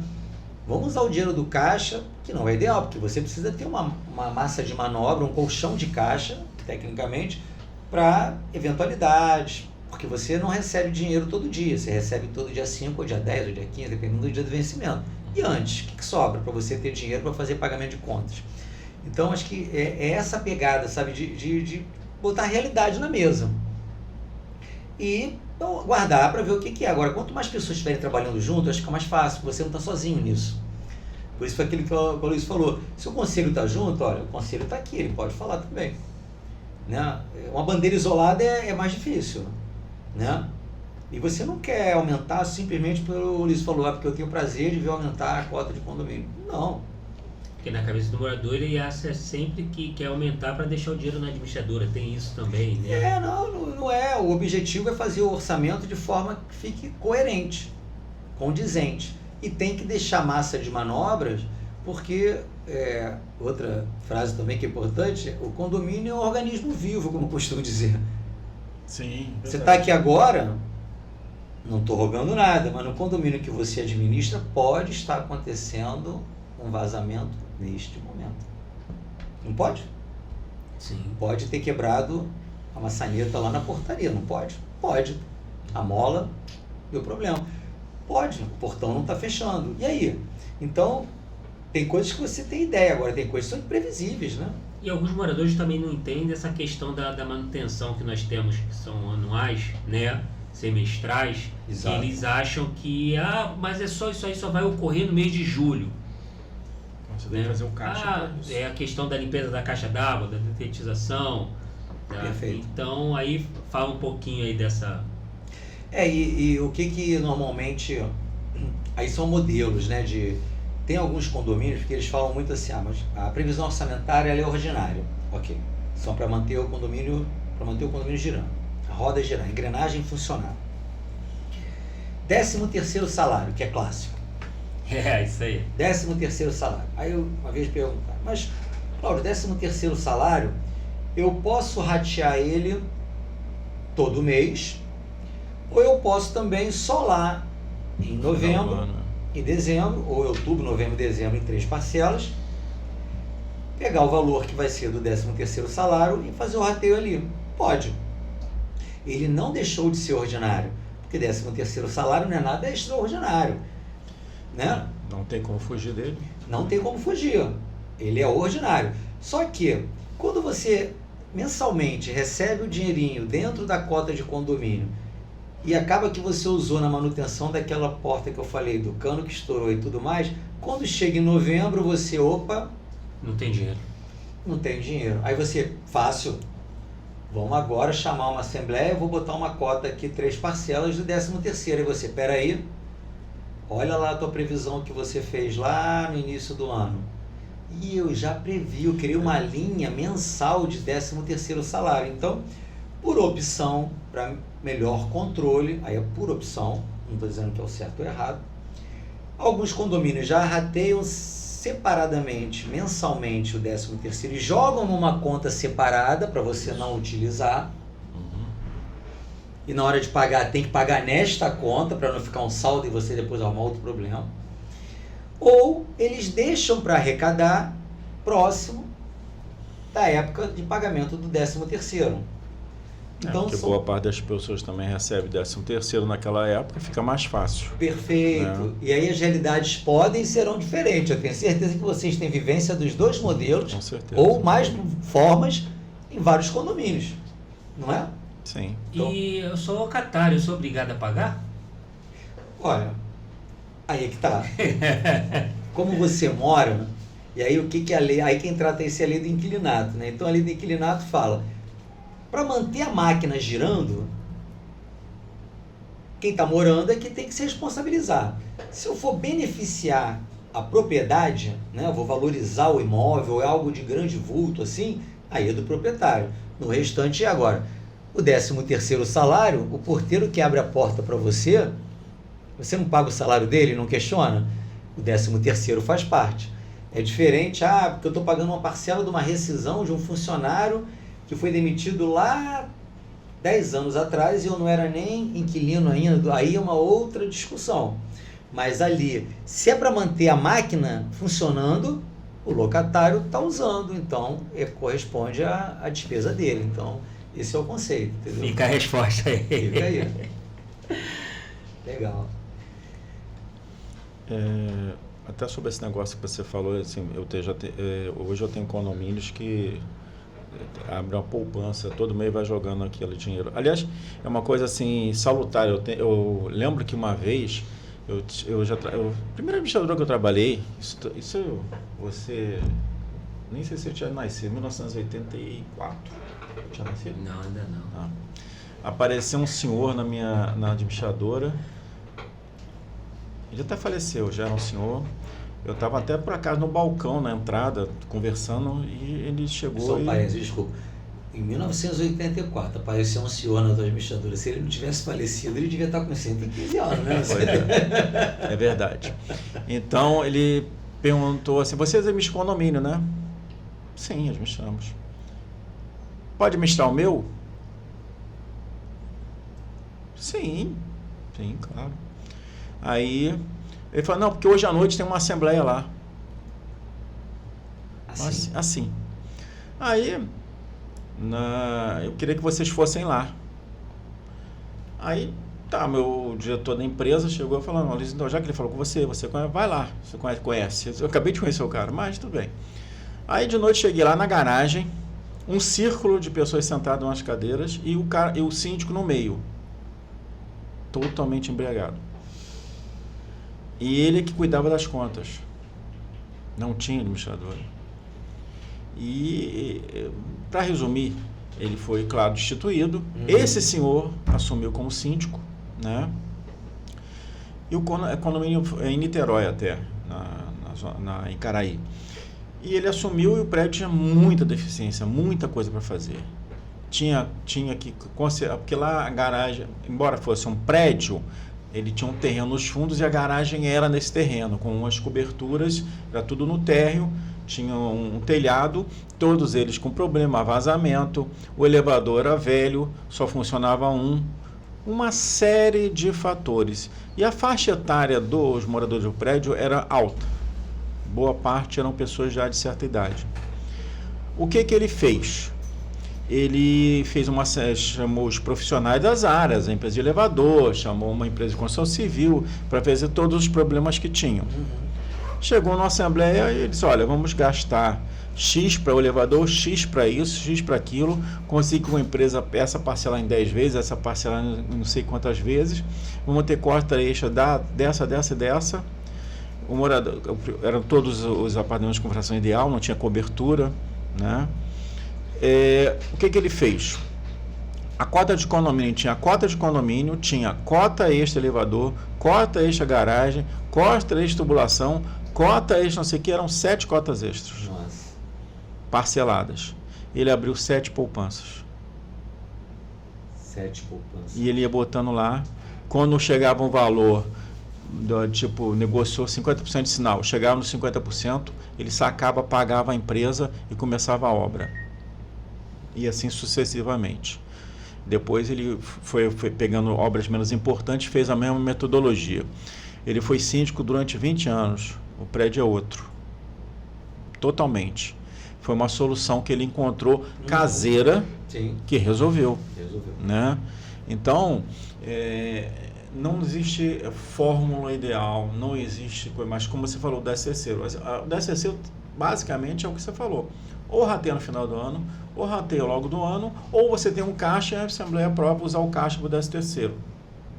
Vamos usar o dinheiro do caixa, que não é ideal, porque você precisa ter uma massa de manobra, um colchão de caixa, tecnicamente, para eventualidades, porque você não recebe dinheiro todo dia, você recebe todo dia 5, ou dia 10, ou dia 15, dependendo do dia do vencimento. E antes, o que sobra para você ter dinheiro para fazer pagamento de contas? Então, acho que é essa pegada, sabe, de botar a realidade na mesa. E então, aguardar para ver o que é. Agora, quanto mais pessoas estiverem trabalhando junto, acho que fica mais fácil, você não está sozinho nisso. Por isso foi aquilo que o Luiz falou. Se o conselho está junto, olha, o conselho está aqui, ele pode falar também. Né? Uma bandeira isolada é mais difícil. Né? E você não quer aumentar simplesmente pelo Luiz falou, porque eu tenho prazer de ver aumentar a cota de condomínio. Não. Porque na cabeça do morador ele acha sempre que quer aumentar para deixar o dinheiro na administradora. Tem isso também, né? Não é. O objetivo é fazer o orçamento de forma que fique coerente, condizente. E tem que deixar massa de manobras, porque, outra frase também que é importante, o condomínio é um organismo vivo, como eu costumo dizer. Sim. Você está aqui agora, não estou rogando nada, mas no condomínio que você administra pode estar acontecendo um vazamento neste momento. Não pode? Sim. Pode ter quebrado a maçaneta lá na portaria, não pode? Pode. A mola deu problema. Pode, o portão não está fechando. E aí? Então, tem coisas que você tem ideia, agora tem coisas que são imprevisíveis, né? E alguns moradores também não entendem essa questão da manutenção que nós temos, que são anuais, né? Semestrais. Exato. Eles acham que, mas é só isso aí, só vai ocorrer no mês de julho. Você tem que fazer o caixa. É a questão da limpeza da caixa d'água, da detetização. Tá? Perfeito. Então, aí fala um pouquinho aí dessa... E o que normalmente... Aí são modelos, né? Tem alguns condomínios que eles falam muito assim, mas a previsão orçamentária ela é ordinária. Ok. São para manter o condomínio girando. A roda girar, a engrenagem funcionar. 13º salário, que é clássico. Isso aí. 13º salário. Aí eu uma vez perguntaram, mas Cláudio, 13º salário, eu posso ratear ele todo mês, ou eu posso também só lá em novembro, em dezembro, ou outubro, novembro e dezembro em 3 parcelas, pegar o valor que vai ser do 13º salário e fazer o rateio ali. Pode. Ele não deixou de ser ordinário, porque 13º salário não é nada extraordinário. Né? Não tem como fugir dele. Não tem como fugir. Ele é ordinário. Só que, quando você mensalmente recebe o dinheirinho dentro da cota de condomínio e acaba que você usou na manutenção daquela porta que eu falei, do cano que estourou e tudo mais, quando chega em novembro você, não tem dinheiro. Não tem dinheiro. Aí você, fácil, vamos agora chamar uma assembleia, eu vou botar uma cota aqui, 3 parcelas do 13º. Aí você, peraí, olha lá a tua previsão que você fez lá no início do ano. E eu já previ, eu criei uma linha mensal de 13º salário. Então, por opção, para melhor controle, aí é por opção, não estou dizendo que é o certo ou errado, alguns condomínios já rateiam separadamente, mensalmente, o 13º e jogam numa conta separada para você não utilizar. E na hora de pagar, tem que pagar nesta conta para não ficar um saldo e você depois arrumar outro problema. Ou eles deixam para arrecadar próximo da época de pagamento do 13º. Então, porque boa parte das pessoas também recebe 13º naquela época, fica mais fácil. Perfeito. Né? E aí as realidades podem e serão diferentes. Eu tenho certeza que vocês têm vivência dos dois modelos, com certeza, ou mais formas, em vários condomínios. Não é? Sim. Então, e eu sou locatário, eu sou obrigado a pagar? Olha, aí é que tá. Como você mora, e aí o que a lei, aí quem trata isso é a lei do inquilinato, né? Então a lei do inquilinato fala, para manter a máquina girando, quem está morando é que tem que se responsabilizar. Se eu for beneficiar a propriedade, né, eu vou valorizar o imóvel, é algo de grande vulto assim, aí é do proprietário. No restante é agora. O 13º salário, o porteiro que abre a porta para você, você não paga o salário dele, não questiona? O 13º faz parte. É diferente, porque eu estou pagando uma parcela de uma rescisão de um funcionário que foi demitido lá 10 anos atrás e eu não era nem inquilino ainda, aí é uma outra discussão. Mas ali, se é para manter a máquina funcionando, o locatário está usando, então corresponde à despesa dele. Então, esse é o conceito, entendeu? Fica a resposta aí. Fica aí. Legal. Até sobre esse negócio que você falou, assim, hoje eu tenho condomínios que abrem uma poupança, todo mês vai jogando aquele dinheiro. Aliás, é uma coisa assim salutar. Eu lembro que uma vez, a primeira administradora que eu trabalhei, isso você, nem sei se eu tinha nascido, 1984. Eu tinha nascido? Não, ainda não. Apareceu um senhor na administradora. Ele até faleceu, já era um senhor. Eu estava até por acaso no balcão, na entrada, conversando, e ele chegou. Só parece, desculpa. Em 1984, apareceu um senhor na tua administradora. Se ele não tivesse falecido, ele devia estar com 115 anos, né? É verdade. Então ele perguntou assim: vocês administram condomínio, né? Sim, administramos. Pode administrar o meu? Sim, claro. Aí ele falou: não, porque hoje à noite tem uma assembleia lá. Assim. Aí eu queria que vocês fossem lá. Aí meu diretor da empresa chegou falando: Luiz, então, já que ele falou com você conhece, vai lá, você conhece. Eu acabei de conhecer o cara, mas tudo bem. Aí de noite cheguei lá na garagem, um círculo de pessoas sentadas nas cadeiras e o síndico no meio, totalmente embriagado. E ele que cuidava das contas. Não tinha administrador. E, para resumir, ele foi, claro, destituído. Esse senhor assumiu como síndico, né? E o condomínio é em Niterói até, em Caraí. E ele assumiu e o prédio tinha muita deficiência, muita coisa para fazer. Tinha que... Porque lá a garagem, embora fosse um prédio, ele tinha um terreno nos fundos e a garagem era nesse terreno, com umas coberturas, era tudo no térreo, tinha um telhado, todos eles com problema, vazamento, o elevador era velho, só funcionava uma série de fatores. E a faixa etária dos moradores do prédio era alta, boa parte eram pessoas já de certa idade. O que ele fez? Ele chamou os profissionais das áreas, a empresa de elevador, chamou uma empresa de construção civil para ver todos os problemas que tinham. Chegou numa assembleia e ele disse: olha, vamos gastar X para o elevador, X para isso, X para aquilo, conseguir com a empresa essa parcelar em 10 vezes, essa parcelar em não sei quantas vezes, vamos ter corta extra dessa. O morador, eram todos os apartamentos com fração ideal, não tinha cobertura, né? O que ele fez? A cota de condomínio tinha cota extra elevador, cota extra garagem, cota extra tubulação, cota extra não sei o que, eram 7 cotas extras. Nossa. Parceladas. Ele abriu 7 poupanças. 7 poupanças. E ele ia botando lá, quando chegava um valor, negociou 50% de sinal, chegava nos 50%, ele sacava, pagava a empresa e começava a obra. E assim sucessivamente. Depois ele foi pegando obras menos importantes, fez a mesma metodologia. Ele foi síndico durante 20 anos, o prédio é outro. Totalmente. Foi uma solução que ele encontrou caseira, sim, que resolveu. Né? Então, não existe fórmula ideal, não existe coisa, mas como você falou, o 10º. O 10º basicamente é o que você falou. Ou rateia no final do ano, ou rateia logo do ano, ou você tem um caixa e a Assembleia própria usar o caixa para o 10º.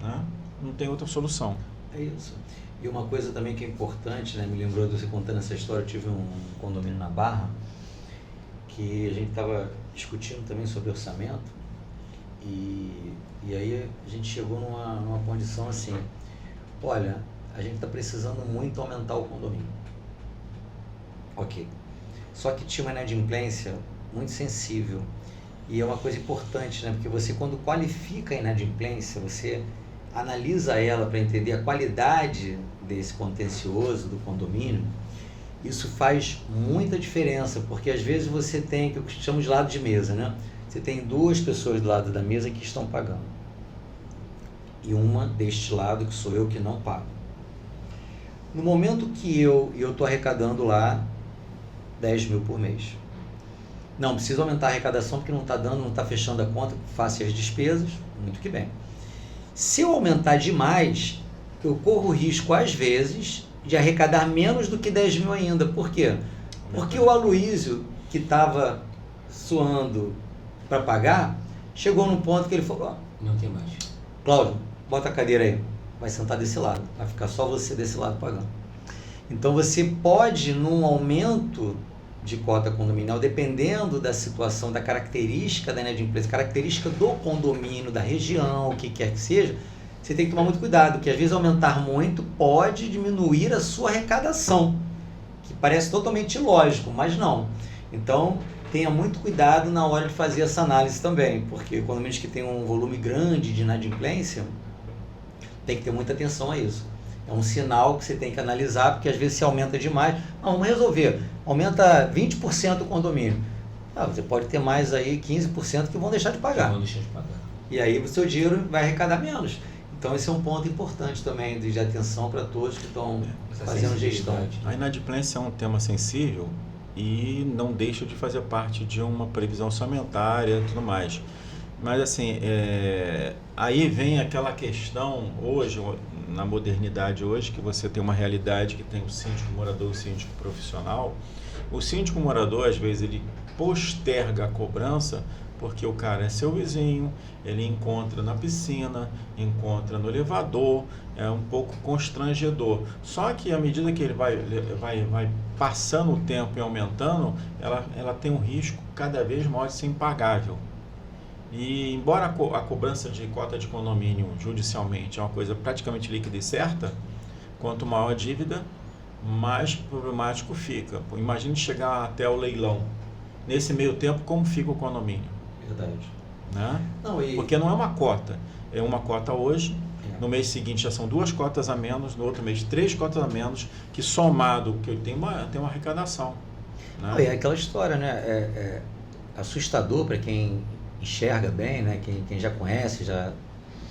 Né? Não tem outra solução. É isso. E uma coisa também que é importante, né? Me lembrou de você contando essa história, eu tive um condomínio na Barra, que a gente estava discutindo também sobre orçamento, e aí a gente chegou numa condição assim: olha, a gente está precisando muito aumentar o condomínio. Ok. Só que tinha uma inadimplência muito sensível. E é uma coisa importante, né? Porque você, quando qualifica a inadimplência, você analisa ela para entender a qualidade desse contencioso do condomínio. Isso faz muita diferença, porque às vezes você tem, que eu chamo de lado de mesa, né? Você tem duas pessoas do lado da mesa que estão pagando. E uma deste lado, que sou eu, que não pago. No momento que eu estou arrecadando lá 10 mil por mês. Não, preciso aumentar a arrecadação porque não está dando, não está fechando a conta, faço as despesas, muito que bem. Se eu aumentar demais, eu corro o risco, às vezes, de arrecadar menos do que 10 mil ainda. Por quê? Porque o Aloísio, que estava suando para pagar, chegou num ponto que ele falou, Não tem mais. Cláudio, bota a cadeira aí, vai sentar desse lado, vai ficar só você desse lado pagando. Então você pode, num aumento de cota condominial, dependendo da situação, da característica da inadimplência, característica do condomínio, da região, o que quer que seja, você tem que tomar muito cuidado, porque às vezes aumentar muito pode diminuir a sua arrecadação, que parece totalmente ilógico, mas não. Então, tenha muito cuidado na hora de fazer essa análise também, porque condomínios que tem um volume grande de inadimplência, tem que ter muita atenção a isso. É um sinal que você tem que analisar, porque às vezes se aumenta demais. Não, vamos resolver. Aumenta 20% o condomínio. Você pode ter mais aí 15% que vão deixar de pagar. Vão deixar de pagar. E aí o seu dinheiro vai arrecadar menos. Então esse é um ponto importante também de atenção para todos que estão fazendo gestão. A inadimplência é um tema sensível e não deixa de fazer parte de uma previsão orçamentária e tudo mais. Mas assim, aí vem aquela questão hoje, na modernidade hoje, que você tem uma realidade que tem o síndico morador e o síndico profissional. O síndico morador, às vezes, ele posterga a cobrança porque o cara é seu vizinho, ele encontra na piscina, encontra no elevador, é um pouco constrangedor. Só que à medida que ele vai passando o tempo e aumentando, ela tem um risco cada vez maior de ser impagável. E embora a cobrança de cota de condomínio judicialmente é uma coisa praticamente líquida e certa, quanto maior a dívida, mais problemático fica. Imagine chegar até o leilão. Nesse meio tempo, como fica o condomínio? Verdade. Né? Não, Porque não é uma cota. É uma cota hoje, no mês seguinte já são 2 cotas a menos, no outro mês 3 cotas a menos, que somado, que tem uma arrecadação. Né? Não, é aquela história, né? É assustador para quem enxerga bem, né? Quem já conhece, já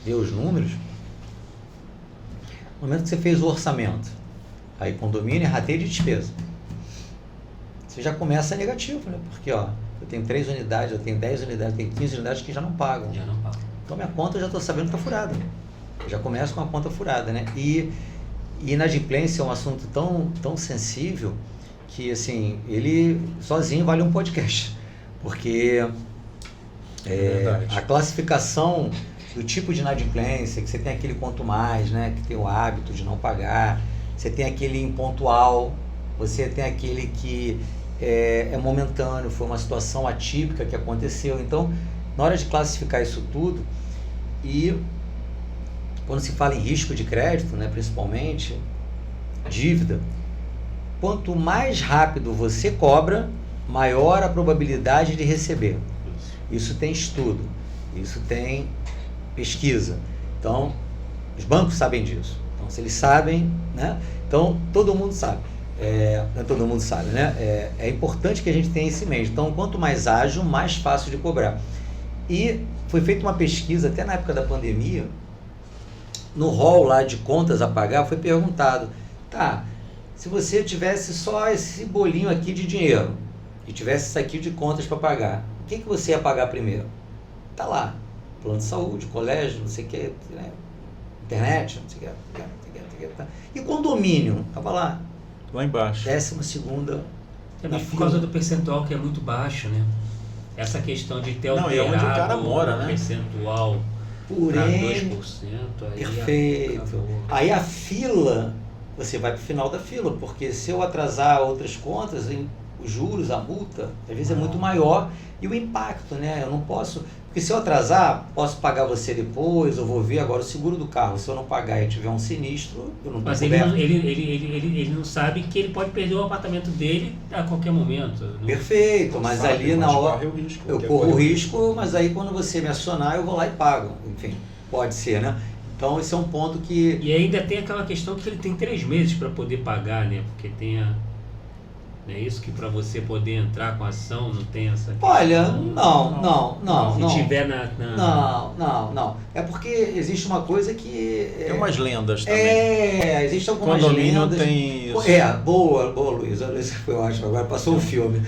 vê os números. No momento que você fez o orçamento, aí condomínio, rateio de despesa, você já começa negativo, né? Porque eu tenho 3 unidades, eu tenho 10 unidades, eu tenho 15 unidades que já não pagam. Já não pagam. Então minha conta eu já estou sabendo que está furada. Eu já começo com a conta furada, né? E inadimplência é um assunto tão sensível que, assim, ele sozinho vale um podcast. Porque a classificação do tipo de inadimplência, que você tem aquele quanto mais, né? Que tem o hábito de não pagar, você tem aquele impontual, você tem aquele que é momentâneo, foi uma situação atípica que aconteceu. Então, na hora de classificar isso tudo, e quando se fala em risco de crédito, né, principalmente, dívida, quanto mais rápido você cobra, maior a probabilidade de receber. Isso tem estudo, isso tem pesquisa. Então, os bancos sabem disso. Então, se eles sabem, né? Então, todo mundo sabe. Todo mundo sabe, né? É importante que a gente tenha isso em mente. Então, quanto mais ágil, mais fácil de cobrar. E foi feita uma pesquisa, até na época da pandemia, no rol lá de contas a pagar, foi perguntado, se você tivesse só esse bolinho aqui de dinheiro e tivesse isso aqui de contas para pagar, o que você ia pagar primeiro? Tá lá, plano de saúde, colégio, não sei o que, né? Internet, não sei o que, tá? E condomínio, estava lá embaixo. 12ª. Mas por causa do percentual que é muito baixo, né? Essa questão de ter Não, é onde o cara mora, né? Percentual Porém, 2%, aí perfeito. acabou. Aí a fila, você vai para o final da fila, porque se eu atrasar outras contas, os juros, a multa, às vezes é muito maior, e o impacto, né? Eu não posso, porque se eu atrasar, posso pagar você depois, eu vou ver agora o seguro do carro, se eu não pagar e tiver um sinistro, eu não estou Mas ele não sabe que ele pode perder o apartamento dele a qualquer momento. Perfeito, mas sabe, ali na hora corre o risco, eu corro o risco, mas aí quando você me acionar, eu vou lá e pago. Enfim, pode ser, né? Então esse é um ponto que... E ainda tem aquela questão que ele tem 3 meses para poder pagar, né? Porque tem Não é isso que para você poder entrar com a ação não tem essa questão? Olha, não. Se tiver Não. É porque existe uma coisa que... Tem umas lendas também. Existem algumas condomínio lendas. Tem isso. Boa, Luiz. Olha, isso foi ótimo. Agora passou um filme.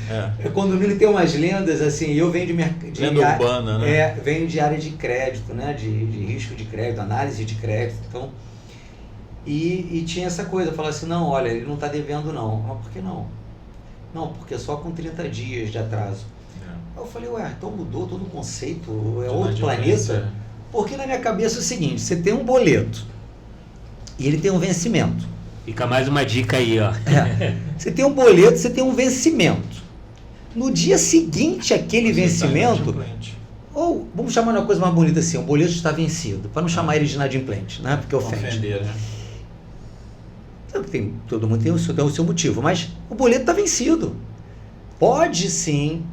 Condomínio tem umas lendas, assim, eu venho de lenda urbana, né? Venho de área de crédito, né? De risco de crédito, análise de crédito. Então, e tinha essa coisa, falar assim, não, olha, ele não está devendo não. Mas por que não? Não, porque só com 30 dias de atraso. Aí eu falei, então mudou todo o conceito, é outro planeta? Porque na minha cabeça é o seguinte, você tem um boleto e ele tem um vencimento. Fica mais uma dica aí, ó. Você tem um boleto, você tem um vencimento. No dia seguinte àquele vencimento, ou vamos chamar uma coisa mais bonita assim, o boleto está vencido, para não chamar ele de inadimplente, né? Porque ofende. Ofender, né? Todo mundo tem o seu motivo, mas o boleto está vencido. Pode sim,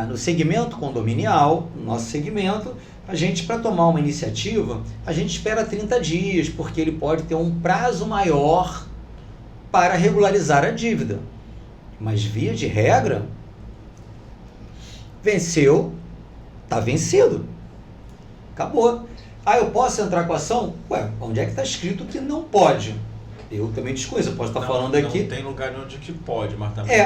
no segmento condominial, no nosso segmento, a gente, para tomar uma iniciativa, a gente espera 30 dias, porque ele pode ter um prazo maior para regularizar a dívida. Mas, via de regra, venceu, está vencido. Acabou. Eu posso entrar com a ação? Onde é que está escrito que não pode? Eu também desconheço, eu posso estar falando aqui... Não tem lugar onde que pode, mas também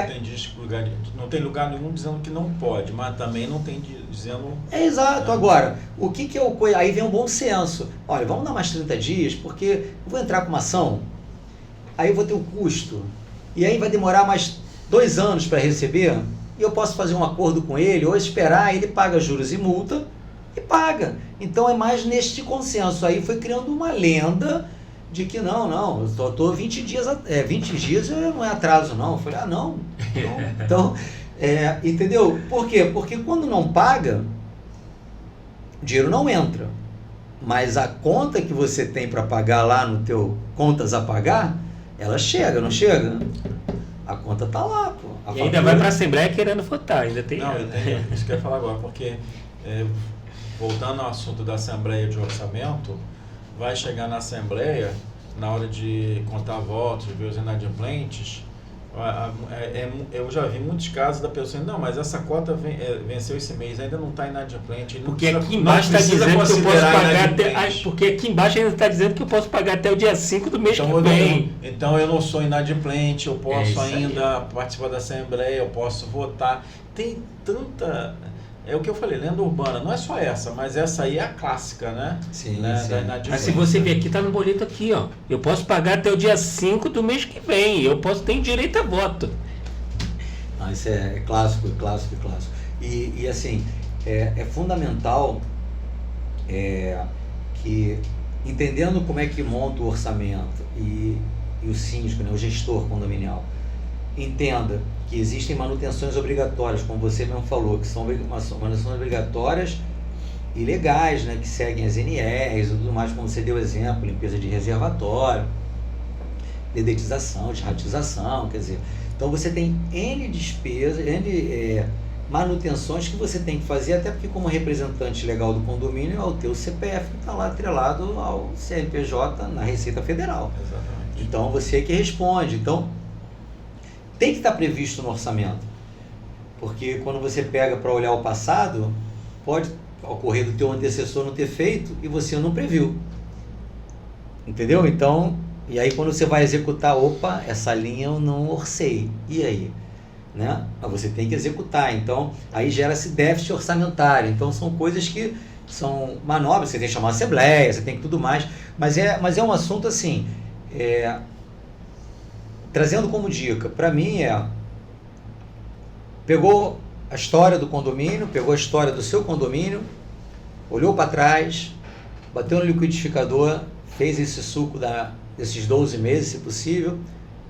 não tem lugar nenhum dizendo que não pode, mas também não tem dizendo... Exato. Agora, o que é o... Aí vem um bom senso. Olha, vamos dar mais 30 dias, porque eu vou entrar com uma ação, aí eu vou ter o custo, e aí vai demorar mais 2 anos para receber, e eu posso fazer um acordo com ele, ou esperar, ele paga juros e multa, e paga. Então é mais neste consenso. Aí foi criando uma lenda... de que não, eu estou 20 dias, 20 dias não é atraso não. Eu falei, não. Então, entendeu? Por quê? Porque quando não paga, o dinheiro não entra. Mas a conta que você tem para pagar lá no teu contas a pagar, ela chega, não chega? A conta tá lá, pô. E ainda vai para a Assembleia querendo votar, ainda tem... Não, isso que eu ia falar agora, porque voltando ao assunto da Assembleia de Orçamento, vai chegar na Assembleia, na hora de contar votos, ver os inadimplentes, eu já vi muitos casos da pessoa, não, mas essa cota venceu esse mês, ainda não está inadimplente. Porque aqui embaixo está dizendo que eu posso pagar porque aqui embaixo ainda está dizendo que eu posso pagar até o dia 5 do mês que vem. Então eu não sou inadimplente, eu posso ainda participar da Assembleia, eu posso votar. Tem tanta... É o que eu falei, lenda urbana, não é só essa, mas essa aí é a clássica, né? Sim, né? sim. Mas se você ver aqui, tá no boleto aqui, ó. Eu posso pagar até o dia 5 do mês que vem, eu tenho direito a voto. Isso é clássico. E assim, é fundamental que, entendendo como é que monta o orçamento e o síndico, né, o gestor condominial, entenda que existem manutenções obrigatórias, como você mesmo falou, que são manutenções obrigatórias e legais, né, que seguem as NRs e tudo mais, como você deu exemplo, limpeza de reservatório, dedetização, desratização, quer dizer, então você tem N despesas, N manutenções que você tem que fazer, até porque como representante legal do condomínio é o teu CPF que está lá atrelado ao CNPJ na Receita Federal. Exatamente. Então você é que responde. Então tem que estar previsto no orçamento, porque quando você pega para olhar o passado, pode ocorrer do teu antecessor não ter feito e você não previu, entendeu? Então, e aí quando você vai executar, essa linha eu não orcei, e aí? Né? Mas você tem que executar, então aí gera-se déficit orçamentário, então são coisas que são manobras, você tem que chamar a Assembleia, você tem que tudo mais, mas é um assunto assim, trazendo como dica, para mim pegou a história do condomínio, pegou a história do seu condomínio, olhou para trás, bateu no liquidificador, fez esse suco desses 12 meses, se possível,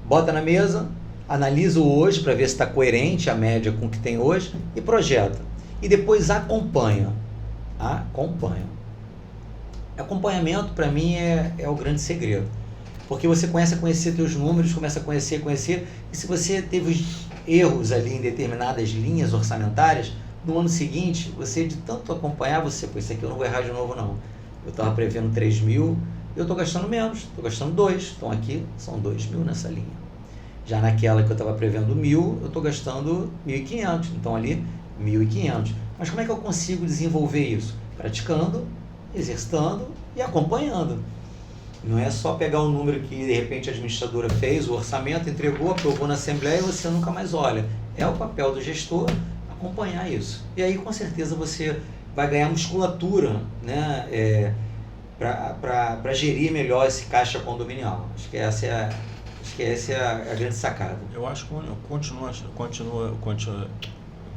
bota na mesa, analisa o hoje para ver se está coerente a média com o que tem hoje e projeta. E depois acompanha. Acompanhamento, para mim, é o grande segredo. Porque você começa a conhecer seus números, começa a conhecer, e se você teve erros ali em determinadas linhas orçamentárias, no ano seguinte, você de tanto acompanhar, isso aqui eu não vou errar de novo não. Eu estava prevendo 3 mil, eu estou gastando menos, estou gastando 2, então aqui são 2 mil nessa linha. Já naquela que eu estava prevendo 1.000, eu estou gastando 1.500. Então ali, 1.500. Mas como é que eu consigo desenvolver isso? Praticando, exercitando e acompanhando. Não é só pegar um número que de repente a administradora fez, o orçamento, entregou, aprovou na Assembleia e você nunca mais olha. É o papel do gestor acompanhar isso. E aí com certeza você vai ganhar musculatura, né, para gerir melhor esse caixa condominial. Acho que essa é a grande sacada. Eu acho que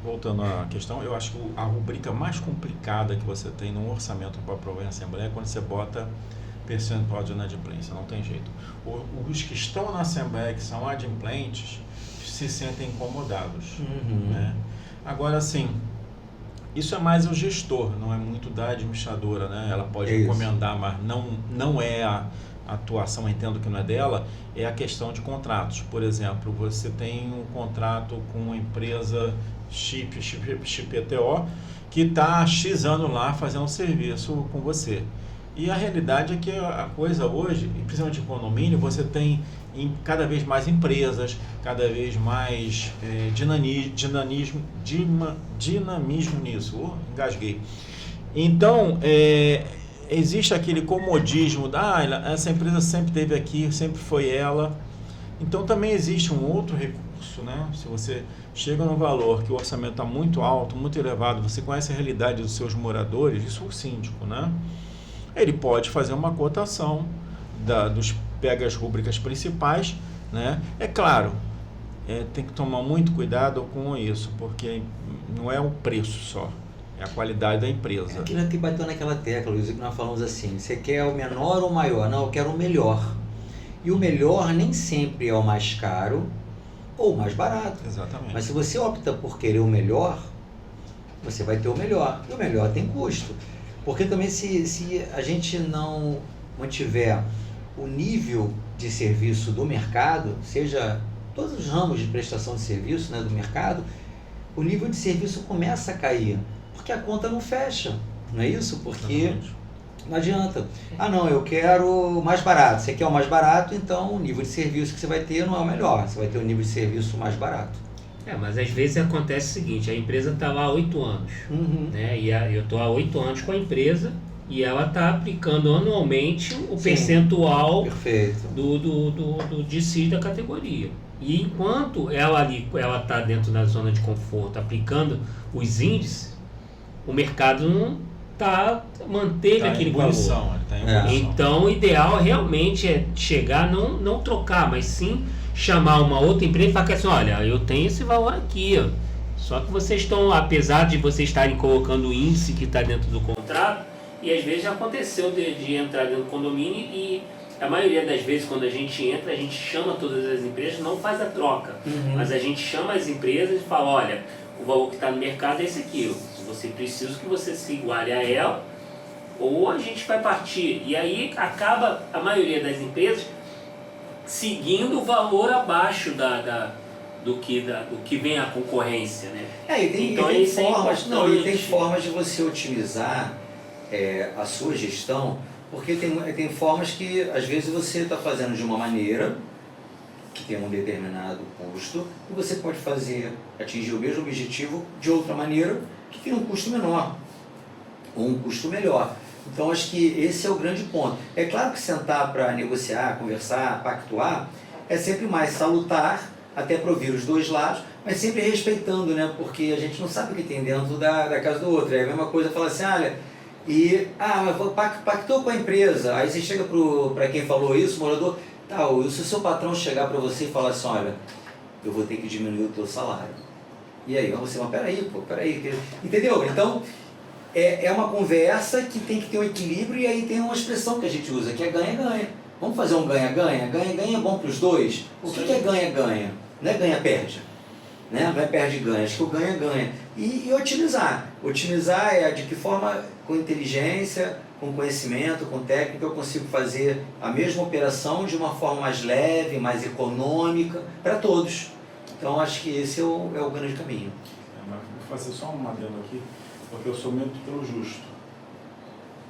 voltando à questão, eu acho que a rubrica mais complicada que você tem num orçamento para aprovar em Assembleia é quando você bota percentual de inadimplência, não tem jeito. Os que estão na Assembleia, que são adimplentes, se sentem incomodados. Né? Agora, assim, isso é mais o gestor, não é muito da administradora, né? Ela pode encomendar, mas não é a atuação, entendo que não é dela, é a questão de contratos. Por exemplo, você tem um contrato com uma empresa XPTO que está há X anos lá fazendo um serviço com você. E a realidade é que a coisa hoje, principalmente em condomínio, você tem cada vez mais empresas, cada vez mais dinamismo nisso. Engasguei. Então, existe aquele comodismo essa empresa sempre esteve aqui, sempre foi ela. Então, também existe um outro recurso, né? Se você chega num valor que o orçamento está muito alto, muito elevado, você conhece a realidade dos seus moradores, isso é o síndico, né? Ele pode fazer uma cotação pega as rúbricas principais, né? É claro, tem que tomar muito cuidado com isso, porque não é o preço só, é a qualidade da empresa. É aquilo que bateu naquela tecla, Luiz, que nós falamos assim, você quer o menor ou o maior? Não, eu quero o melhor. E o melhor nem sempre é o mais caro ou o mais barato. Exatamente. Mas se você opta por querer o melhor, você vai ter o melhor. E o melhor tem custo. Porque também se a gente não mantiver o nível de serviço do mercado, seja todos os ramos de prestação de serviço, né, do mercado, o nível de serviço começa a cair, porque a conta não fecha, não é isso? Porque não adianta. Não, eu quero mais barato. Você quer o mais barato, então o nível de serviço que você vai ter não é o melhor, você vai ter um nível de serviço mais barato. Mas às vezes acontece o seguinte, a empresa está lá há 8 anos, né? E eu estou há 8 anos com a empresa e ela está aplicando anualmente o percentual do DCI da categoria. E enquanto ela está dentro da zona de conforto aplicando os índices, o mercado não manteve aquele valor. Então o ideal realmente é chegar, não trocar, mas sim chamar uma outra empresa e falar assim, olha, eu tenho esse valor aqui, ó. Só que vocês estão, apesar de vocês estarem colocando o índice que está dentro do contrato, e às vezes já aconteceu de entrar dentro do condomínio e a maioria das vezes quando a gente entra, a gente chama todas as empresas, não faz a troca, mas a gente chama as empresas e fala, olha, o valor que está no mercado é esse aqui, ó. Você precisa que você se iguale a ela, ou a gente vai partir. E aí acaba a maioria das empresas seguindo o valor abaixo do que vem a concorrência, né? Tem formas de você otimizar a sua gestão, porque tem formas que às vezes você está fazendo de uma maneira que tem um determinado custo e você pode atingir o mesmo objetivo de outra maneira que tem um custo menor ou um custo melhor. Então, acho que esse é o grande ponto. É claro que sentar para negociar, conversar, pactuar, é sempre mais salutar, até para ouvir os dois lados, mas sempre respeitando, né? Porque a gente não sabe o que tem dentro da casa do outro. É a mesma coisa falar assim, mas pactou com a empresa. Aí você chega para quem falou isso, morador, se o seu patrão chegar para você e falar assim, olha, eu vou ter que diminuir o teu salário. E aí, você, mas peraí. Entendeu? Então, é uma conversa que tem que ter um equilíbrio e aí tem uma expressão que a gente usa, que é ganha-ganha. Vamos fazer um ganha-ganha? Ganha-ganha é bom para os dois? O que é ganha-ganha? Não é ganha-perde. Né? Não é perde-ganha, acho que o ganha-ganha. E otimizar. Otimizar é de que forma, com inteligência, com conhecimento, com técnica, eu consigo fazer a mesma operação de uma forma mais leve, mais econômica, para todos. Então, acho que esse é o grande caminho. Vou fazer só um adendo aqui, porque eu sou muito pelo justo.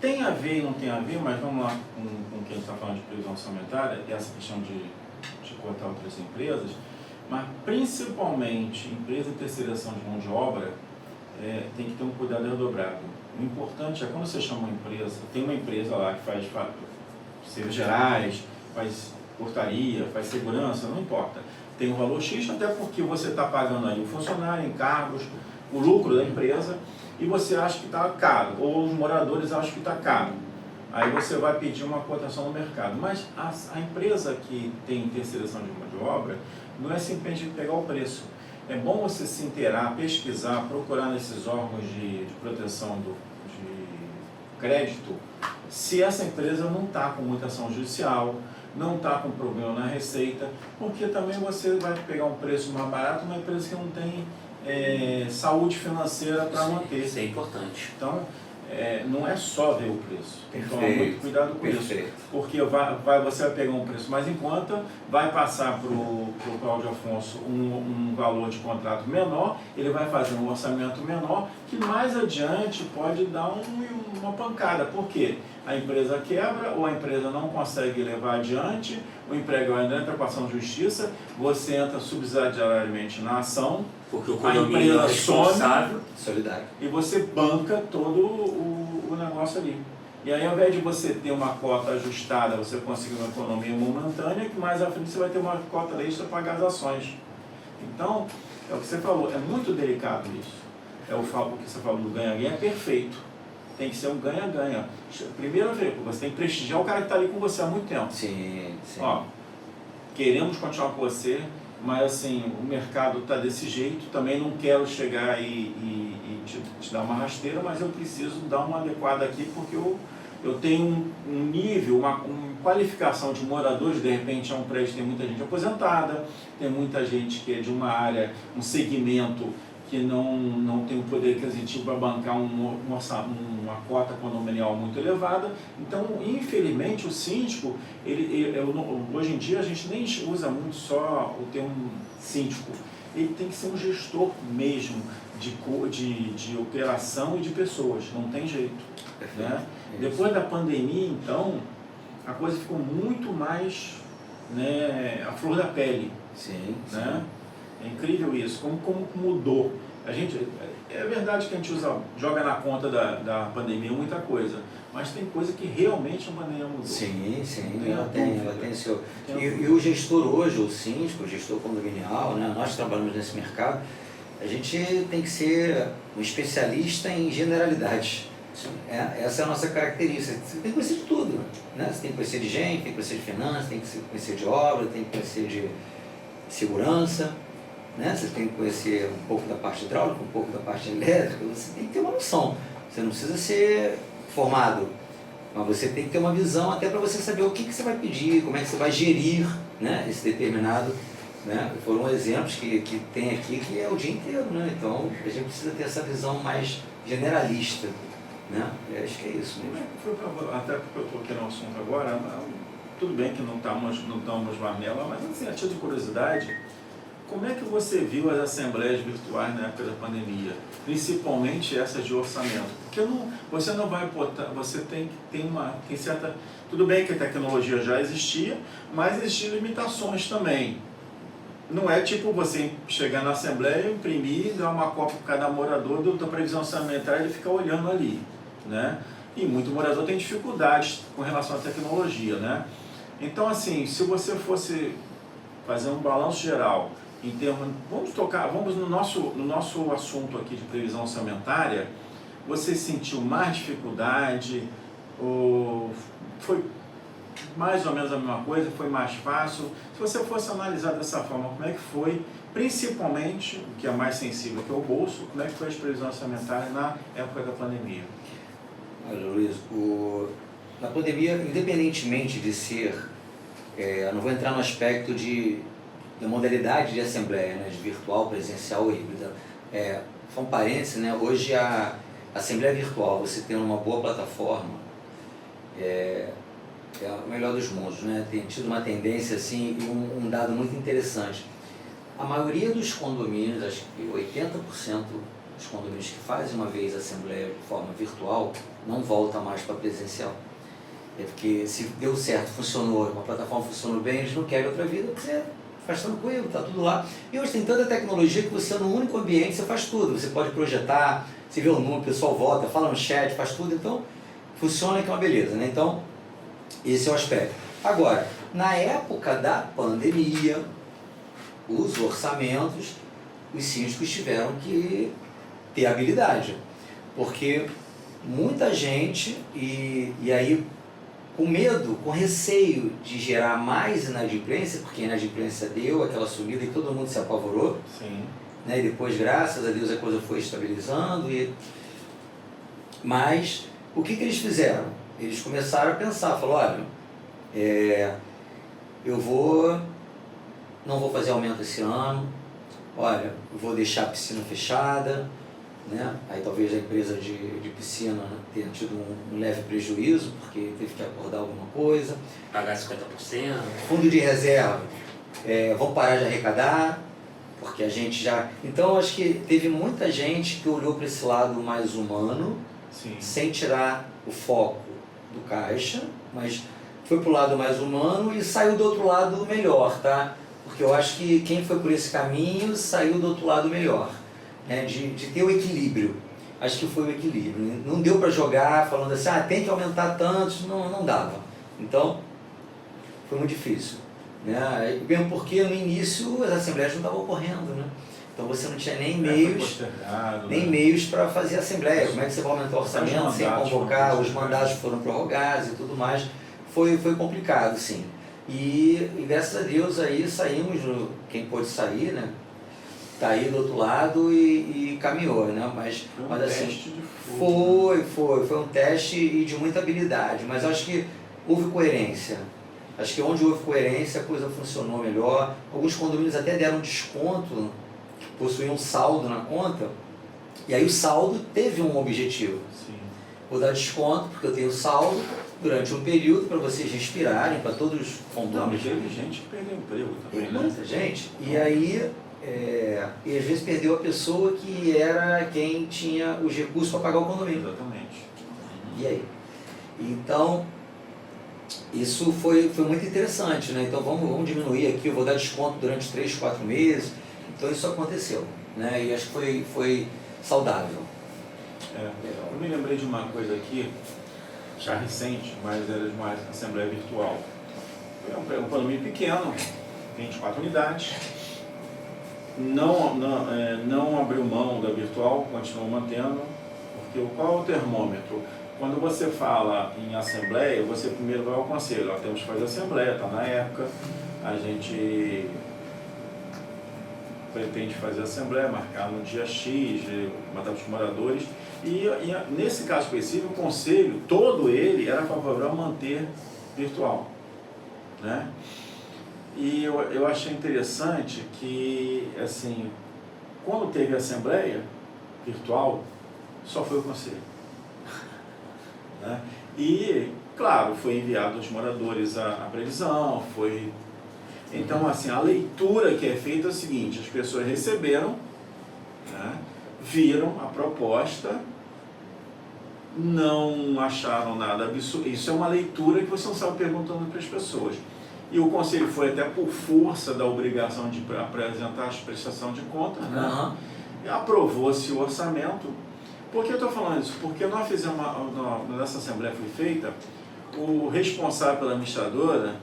Tem a ver e não tem a ver, mas vamos lá com quem está falando de previsão orçamentária, essa questão de de cotar outras empresas, mas principalmente empresa de terceirização de mão de obra tem que ter um cuidado redobrado. O importante é quando você chama uma empresa, tem uma empresa lá que faz serviços gerais, faz portaria, faz segurança, não importa. Tem um valor X, até porque você está pagando aí o funcionário, encargos, o lucro da empresa, e você acha que está caro, ou os moradores acham que está caro. Aí você vai pedir uma cotação no mercado. Mas a empresa que tem terceirização de mão de obra, não é simplesmente pegar o preço. É bom você se inteirar, pesquisar, procurar nesses órgãos de proteção de crédito, se essa empresa não está com mutação judicial, não está com problema na receita, porque também você vai pegar um preço mais barato, uma empresa que não tem saúde financeira para manter. Isso é importante. Então, não é só ver o preço, tem que tomar muito cuidado com isso, porque você vai pegar um preço mais em conta, vai passar para o Cláudio Afonso um valor de contrato menor, ele vai fazer um orçamento menor, que mais adiante pode dar uma pancada. Por quê? A empresa quebra, ou a empresa não consegue levar adiante, o empregado entra para ação de justiça, você entra subsidiariamente na ação, porque o a empresa é responsável, solidário, e você banca todo o negócio ali. E aí, ao invés de você ter uma cota ajustada, você conseguir uma economia momentânea, que mais à frente você vai ter uma cota extra para pagar as ações. Então, é o que você falou, é muito delicado isso. O que você falou do ganha-ganha é perfeito. Tem que ser um ganha-ganha. Primeiro, você tem que prestigiar o cara que está ali com você há muito tempo. Sim, sim. Ó, queremos continuar com você, mas assim, o mercado está desse jeito, também não quero chegar e te dar uma rasteira, mas eu preciso dar uma adequada aqui, porque eu tenho um nível, uma qualificação de moradores, de repente é um prédio que tem muita gente aposentada, tem muita gente que é de uma área, um segmento que não tem um poder aquisitivo para bancar uma cota condominial muito elevada. Então, infelizmente, o síndico, hoje em dia a gente nem usa muito só o termo síndico, ele tem que ser um gestor mesmo de operação e de pessoas, não tem jeito. Né? Depois da pandemia, então, a coisa ficou muito mais, né, à flor da pele. Sim, né? É incrível isso, como mudou. É verdade que a gente joga na conta da pandemia muita coisa, mas tem coisa que realmente a pandemia mudou. Sim, ela tem seu... E o gestor hoje, o síndico, o gestor condominial, né? Nós trabalhamos nesse mercado, a gente tem que ser um especialista em generalidades. Essa é a nossa característica. Você tem que conhecer de tudo, né? Você tem que conhecer de gente, tem que conhecer de finanças, tem que conhecer de obra, tem que conhecer de segurança, né? Você tem que conhecer um pouco da parte hidráulica, um pouco da parte elétrica, você tem que ter uma noção. Você não precisa ser formado, mas você tem que ter uma visão até para você saber o que você vai pedir, como é que você vai gerir, né, esse determinado, né? Foram exemplos que tem aqui que é o dia inteiro, né? Então a gente precisa ter essa visão mais generalista, né? Eu acho que é isso mesmo. Até porque eu estou aqui no assunto agora, tudo bem que não estamos marmela, mas assim, a título de curiosidade, como é que você viu as assembleias virtuais na época da pandemia? Principalmente essas de orçamento. Porque você não vai botar, você tem certa... Tudo bem que a tecnologia já existia, mas existiam limitações também. Não é tipo você chegar na assembleia, imprimir, dar uma cópia para cada morador da previsão orçamentária e ficar olhando ali, né? E muito morador tem dificuldades com relação à tecnologia, né? Então, assim, se você fosse fazer um balanço geral, em termos, vamos no nosso assunto aqui de previsão orçamentária, você sentiu mais dificuldade, ou foi mais ou menos a mesma coisa, foi mais fácil? Se você fosse analisar dessa forma, como é que foi, principalmente, o que é mais sensível, que é o bolso, como é que foi as previsões orçamentárias na época da pandemia? Olha, Luiz, na pandemia, independentemente de ser, não vou entrar no aspecto da modalidade de assembleia, né, de virtual, presencial ou híbrida, só um parênteses, né, hoje a assembleia virtual, você tendo uma boa plataforma, é o melhor dos mundos, né? Tem tido uma tendência assim, e um dado muito interessante. A maioria dos condomínios, acho que 80% dos condomínios que fazem uma vez a assembleia de forma virtual, não volta mais para presencial. É porque se deu certo, funcionou, uma plataforma funcionou bem, eles não querem outra vida, você faz tranquilo, tá tudo lá. E hoje tem tanta tecnologia que você, no único ambiente, você faz tudo. Você pode projetar, você vê o número, o pessoal vota, fala no chat, faz tudo. Então, funciona, que é uma beleza, né? Então, esse é o aspecto. Agora, na época da pandemia, os orçamentos, os síndicos tiveram que ter habilidade. Porque muita gente, e aí com medo, com receio de gerar mais inadimplência, porque a inadimplência deu aquela subida e todo mundo se apavorou. Sim. Né? E depois, graças a Deus, a coisa foi estabilizando. Mas o que eles fizeram? Eles começaram a pensar, falaram, olha, não vou fazer aumento esse ano, olha, eu vou deixar a piscina fechada, né? Aí talvez a empresa de piscina tenha tido um leve prejuízo, porque teve que acordar alguma coisa. Pagar 50%. Fundo de reserva, vão parar de arrecadar, porque a gente já... Então, acho que teve muita gente que olhou para esse lado mais humano, Sim. sem tirar o foco do caixa, mas foi para o lado mais humano e saiu do outro lado melhor, tá? Porque eu acho que quem foi por esse caminho saiu do outro lado melhor. Né, de ter o equilíbrio. Acho que foi o equilíbrio. Não deu para jogar falando assim, tem que aumentar tantos, não dava. Então, foi muito difícil. Né? Mesmo porque no início as assembleias não estavam ocorrendo. Né? Então você não tinha nem meios para fazer assembleia. Como é que você vai aumentar o orçamento sem convocar? Os mandatos foram prorrogados e tudo mais. Foi complicado, sim. E graças a Deus aí saímos, quem pôde sair, né? Tá aí do outro lado e caminhou, né? Mas assim, foi um teste e de muita habilidade, mas acho que houve coerência. Acho que onde houve coerência a coisa funcionou melhor. Alguns condomínios até deram desconto, possuíam saldo na conta, e aí o saldo teve um objetivo. Sim. Vou dar desconto porque eu tenho saldo durante um período para vocês respirarem, para todos os condomínios. Não, teve gente que perdeu emprego também, né? Muita gente. E aí... e às vezes perdeu a pessoa que era quem tinha os recursos para pagar o condomínio. Exatamente. E aí? Então, isso foi muito interessante, né? Então vamos diminuir aqui, eu vou dar desconto durante 3, 4 meses. Então isso aconteceu, né? E acho que foi saudável. Eu me lembrei de uma coisa aqui, já recente, mas era de uma assembleia virtual. Foi um condomínio pequeno, 24 unidades. Não abriu mão da virtual, continuou mantendo, porque qual é o termômetro? Quando você fala em assembleia, você primeiro vai ao conselho, temos que fazer assembleia, está na época, a gente pretende fazer assembleia, marcar no dia X, matar os moradores, e nesse caso específico, o conselho, todo ele era favorável a manter virtual, né? E eu achei interessante que, assim, quando teve a assembleia virtual, só foi o conselho. Né? E, claro, foi enviado aos moradores a previsão, foi... Então, assim, a leitura que é feita é o seguinte, as pessoas receberam, né, viram a proposta, não acharam nada absurdo. Isso é uma leitura que você não sabe perguntando para as pessoas. E o conselho foi até por força da obrigação de apresentar a prestação de contas, né? E aprovou-se o orçamento. Por que eu estou falando isso? Porque nós fizemos, nessa assembleia foi feita, o responsável pela administradora,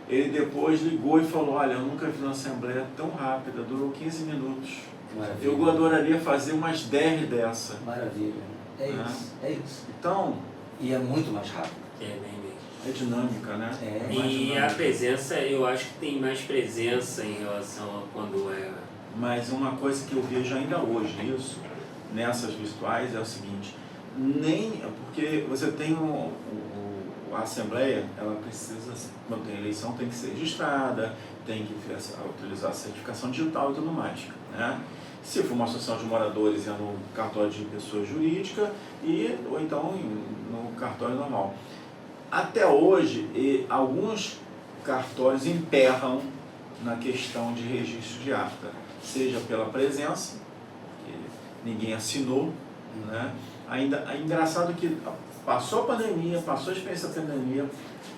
ele depois ligou e falou, olha, eu nunca vi uma assembleia tão rápida, durou 15 minutos. Maravilha. Eu adoraria fazer umas 10 dessa. Maravilha. É isso. Então... E é muito mais rápido. É bem mesmo. É dinâmica, né? E a presença, eu acho que tem mais presença em relação a quando Mas uma coisa que eu vejo ainda hoje, isso, nessas virtuais, é o seguinte, porque você tem a Assembleia, ela precisa, quando tem eleição, tem que ser registrada, tem que utilizar a certificação digital e tudo mais, né? Se for uma associação de moradores, é no cartório de pessoa jurídica ou então no cartório normal. Até hoje, alguns cartórios emperram na questão de registro de ata, seja pela presença, que ninguém assinou, né? Ainda é engraçado que passou a pandemia, passou a experiência da pandemia,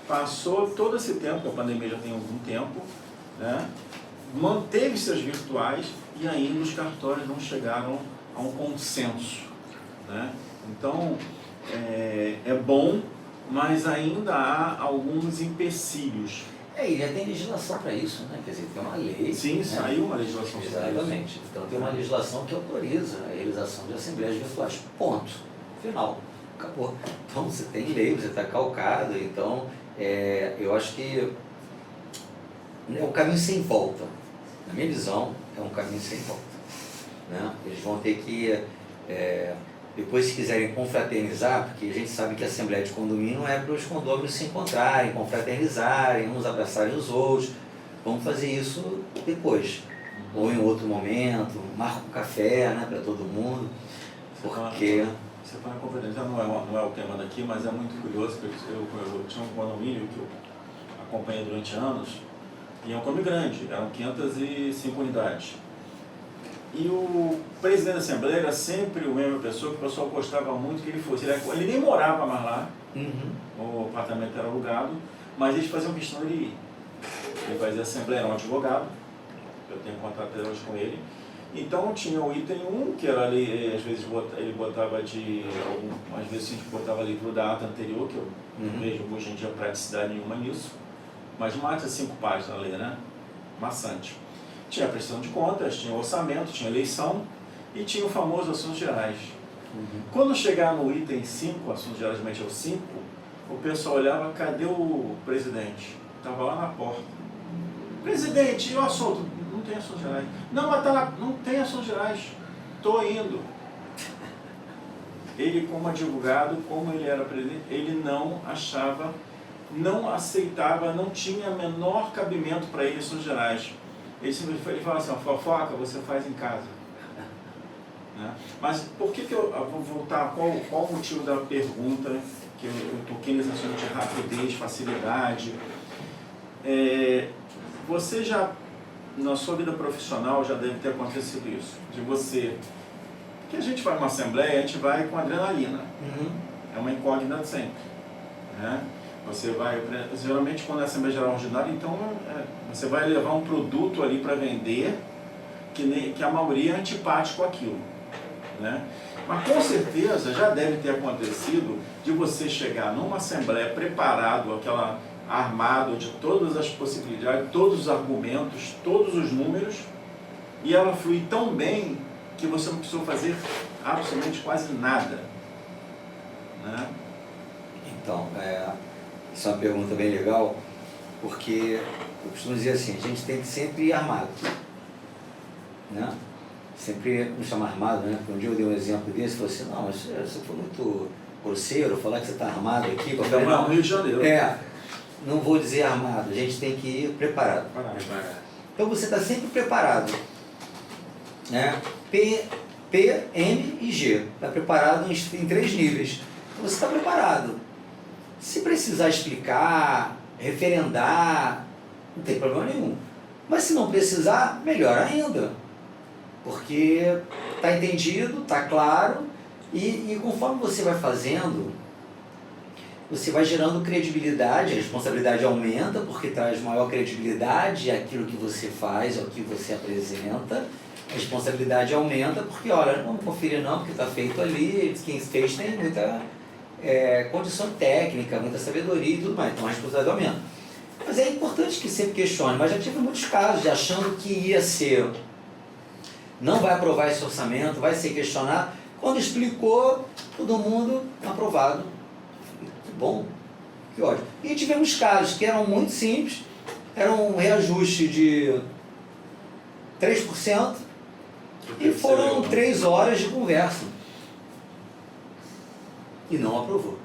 passou todo esse tempo, que a pandemia já tem algum tempo, né? Manteve seus virtuais e ainda os cartórios não chegaram a um consenso, né? Então, é bom, mas ainda há alguns empecilhos. E já tem legislação para isso, né? Quer dizer, tem uma lei. Sim, né? saiu uma legislação sobre isso. Exatamente. Então tem uma legislação que autoriza a realização de assembleias virtuais. Ponto. Final. Acabou. Então você tem lei, você está calcado, então eu acho que é um caminho sem volta. Na minha visão, é um caminho sem volta. Né? Eles vão ter que, depois se quiserem confraternizar, porque a gente sabe que a Assembleia de Condomínio não é para os condôminos se encontrarem, confraternizarem, uns abraçarem os outros. Vamos fazer isso depois, ou em outro momento, marca um café, né, para todo mundo, porque... Você fala em conferência, não é o tema daqui, mas é muito curioso, porque eu tinha um condomínio que eu acompanhei durante anos, e é um condomínio grande, eram 505 unidades. E o presidente da Assembleia era sempre a mesma pessoa, que o pessoal gostava muito que ele fosse. Ele nem morava mais lá, o apartamento era alugado, mas eles faziam questão de ir. Ele fazia Assembleia, era um advogado, eu tenho contato até hoje com ele. Então tinha o item 1, que era ali, às vezes ele botava às vezes a gente botava livro da ata anterior, que eu não vejo hoje em dia praticidade nenhuma nisso, mas mais de 5 páginas a ler, né? Maçante. Tinha a prestação de contas, tinha o orçamento, tinha eleição e tinha o famoso assuntos gerais. Quando chegar no item 5, assuntos gerais, geralmente é o 5, o pessoal olhava, cadê o presidente? Estava lá na porta. Presidente, e o assunto? Não tem assuntos gerais. Não, mas tá lá, não tem assuntos gerais. Estou indo. Ele, como advogado, como ele era presidente, ele não achava, não aceitava, não tinha menor cabimento para ele assuntos gerais. Ele falava assim, fofoca você faz em casa. Né? Mas por que eu vou voltar, qual o motivo da pergunta, que eu toquei nesse assunto de rapidez, facilidade. Você já, na sua vida profissional, já deve ter acontecido isso, de você, que a gente vai numa assembleia, a gente vai com adrenalina, é uma incógnita sempre, né? Você vai, geralmente quando é Assembleia Geral Ordinária, então você vai levar um produto ali para vender, que a maioria é antipático àquilo, né? Mas com certeza já deve ter acontecido de você chegar numa assembleia preparado, armado de todas as possibilidades, todos os argumentos, todos os números, e ela flui tão bem que você não precisou fazer absolutamente quase nada, né? Então, isso é uma pergunta bem legal, porque eu costumo dizer assim, a gente tem que sempre ir armado, né? Sempre nos chamar armado, né? Porque um dia eu dei um exemplo desse e falei assim, não, mas você foi muito grosseiro falar que você está armado aqui. Porque não é o Rio de Janeiro. Não vou dizer armado, a gente tem que ir preparado. Então você está sempre preparado, né? P, M e G. Está preparado em 3 níveis. Então você está preparado. Se precisar explicar, referendar, não tem problema nenhum. Mas se não precisar, melhor ainda. Porque está entendido, está claro, e conforme você vai fazendo, você vai gerando credibilidade, a responsabilidade aumenta, porque traz maior credibilidade àquilo que você faz, ao que você apresenta. A responsabilidade aumenta, porque, olha, não vamos conferir não, porque está feito ali, quem fez tem muita condição técnica, muita sabedoria e tudo mais, então a responsabilidade aumenta. Mas é importante que sempre questione, mas já tive muitos casos de achando que ia ser, não vai aprovar esse orçamento, vai ser questionado, quando explicou, todo mundo aprovado. Que bom, que ótimo. E tivemos casos que eram muito simples, era um reajuste de 3%, e foram 3 horas de conversa. E não aprovou.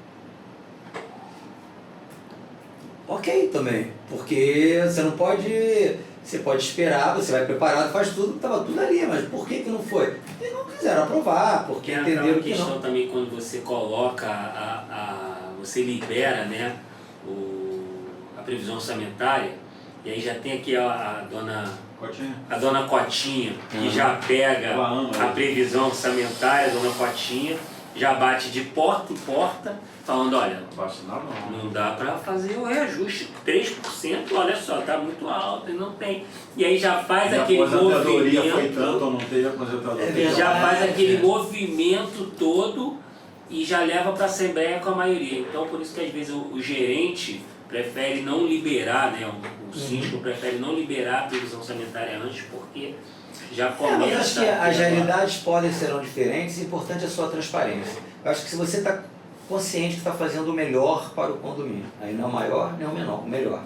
Ok também, porque você não pode, você pode esperar, você vai preparado, faz tudo, estava tudo ali, mas por que não foi? Porque não quiseram aprovar, porque entenderam que não. Tem uma questão também quando você coloca, você libera, né, a previsão orçamentária, e aí já tem aqui a dona Cotinha, que já pega a previsão orçamentária, a dona Cotinha, já bate de porta em porta, falando, olha, não. não dá para fazer o reajuste. 3%, olha só, está muito alto e não tem. E aí já faz aquele movimento. Foi tanto ou não teve aposentadoria. Já faz aquele movimento todo e já leva para a Assembleia com a maioria. Então por isso que às vezes o gerente prefere não liberar, né? O síndico prefere não liberar a previsão orçamentária antes, porque já começa. Mas acho que as realidades podem serão diferentes, o importante é a sua transparência. Eu acho que se você está consciente que está fazendo o melhor para o condomínio, aí não é o maior nem o menor, o melhor.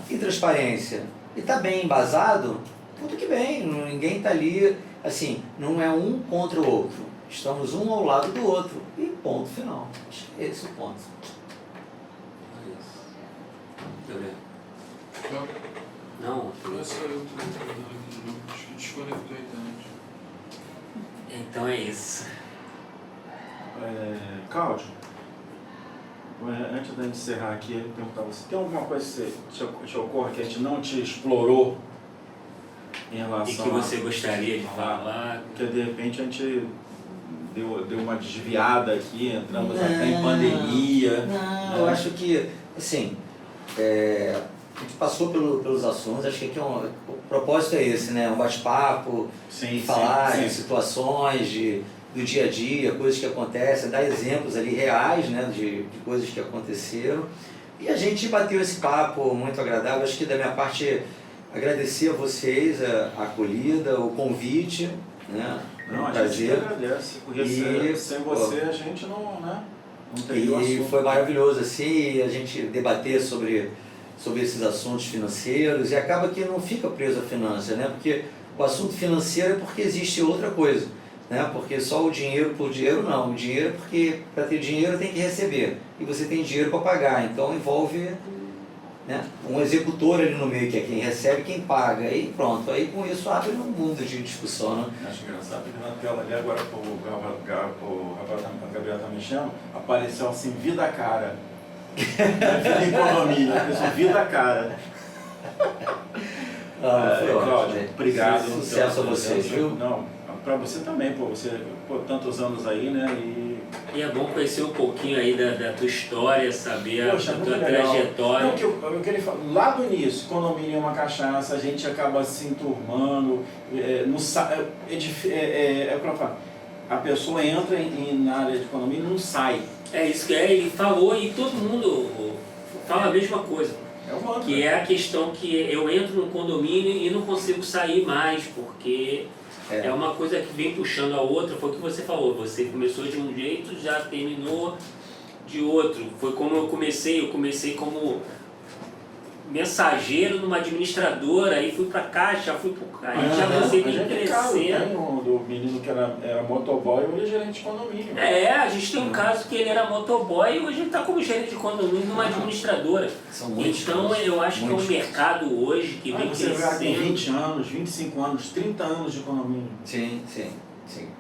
E transparência, e está bem embasado, tudo que bem, ninguém está ali, assim, não é um contra o outro, estamos um ao lado do outro, e ponto final. Esse é o ponto. Não, Essa eu tô acho que desconectou internet. então é isso. Cláudio, antes de encerrar aqui, eu vou perguntar a você, tem alguma coisa que te ocorre que a gente não te explorou em relação E que você gostaria de falar? Porque de repente a gente deu uma desviada aqui, entramos até em pandemia. Não, eu acho que, assim, a gente passou pelos assuntos, acho que aqui o propósito é esse, né? Um bate-papo, falar de situações, do dia a dia, coisas que acontecem, dar exemplos ali reais, né? de coisas que aconteceram. E a gente bateu esse papo muito agradável, acho que da minha parte agradecer a vocês a acolhida, o convite, né? Não, a prazer. gente agradece, porque sem você a gente não, né? Não teria o E assunto. foi maravilhoso assim, a gente debater sobre esses assuntos financeiros e acaba que não fica preso à finança, né? Porque o assunto financeiro é porque existe outra coisa, né? Porque só o dinheiro por dinheiro não, o dinheiro é porque para ter dinheiro tem que receber e você tem dinheiro para pagar, então envolve, né, um executor ali no meio que é quem recebe e quem paga, e pronto, aí com isso abre um mundo de discussão, né? Acho engraçado que na tela ali agora o Gabriel tá mexendo, apareceu assim, vida cara. Vida economia, apareceu vida cara. Foi ótimo, Cláudio, né? obrigado. Sucesso a vocês, viu? Não, para você também, você tantos anos aí, né? E é bom conhecer um pouquinho aí da tua história, saber Poxa, a muito tua legal. trajetória. Não, que eu queria falar, lá do início, condomínio é uma cachaça, a gente acaba se enturmando, a pessoa entra na área de economia e não sai. É isso que ele falou e todo mundo fala a mesma coisa. É o mantra. Que é a questão que eu entro no condomínio e não consigo sair mais, porque é uma coisa que vem puxando a outra. Foi o que você falou, você começou de um jeito, já terminou de outro. Foi como eu comecei como mensageiro numa administradora, aí fui pra caixa, fui pro caixa, já você vem crescendo. Do menino que era motoboy, hoje é gerente de condomínio. A gente tem um caso que ele era motoboy e hoje ele está como gerente de condomínio numa administradora. Então eu acho que é um mercado hoje que vem você crescendo. Você com 20 anos, 25 anos, 30 anos de condomínio. Sim.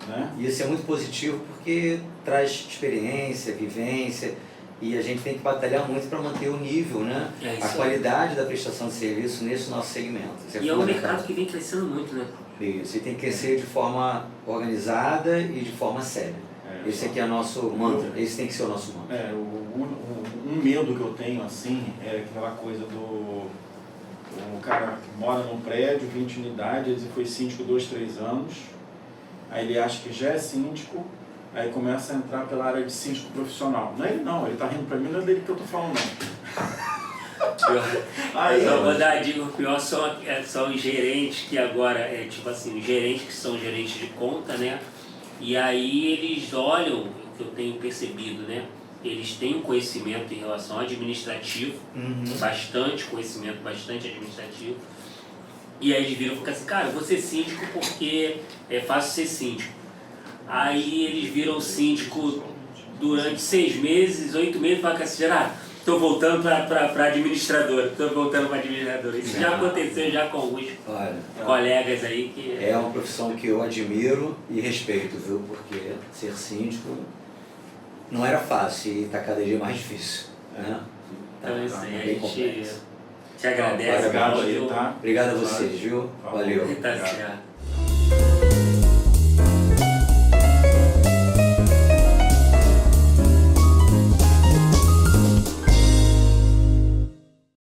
Né? E isso é muito positivo porque traz experiência, vivência, e a gente tem que batalhar muito para manter o nível, né? A qualidade da prestação de serviço nesse nosso segmento. E é um mercado que vem crescendo muito, né? Isso, e tem que crescer de forma organizada e de forma séria. Esse aqui é o nosso mantra, esse tem que ser o nosso mantra. Um medo que eu tenho, assim, é aquela coisa o cara mora num prédio, 20 unidades, e foi síndico 2, 3 anos, aí ele acha que já é síndico, aí começa a entrar pela área de síndico profissional. Não é ele não, ele tá rindo pra mim, não é dele que eu tô falando não. Eu vou dar a dica, o pior são os gerentes que agora, tipo assim, os gerentes que são gerentes de conta, né? E aí eles olham, o que eu tenho percebido, né? Eles têm um conhecimento em relação ao administrativo, bastante conhecimento, bastante administrativo. E aí eles viram e ficam assim, cara, eu vou ser síndico porque é fácil ser síndico. Aí eles viram síndico durante 6 meses, 8 meses, e falam assim, Gerardo, estou voltando para administradora, Isso já aconteceu já com alguns colegas aí que... É uma profissão que eu admiro e respeito, viu? Porque ser síndico não era fácil e está cada dia mais difícil, né? Então é isso aí, a bem gente complexo. te agradece. Obrigado a vocês, viu? Valeu. Tá certo.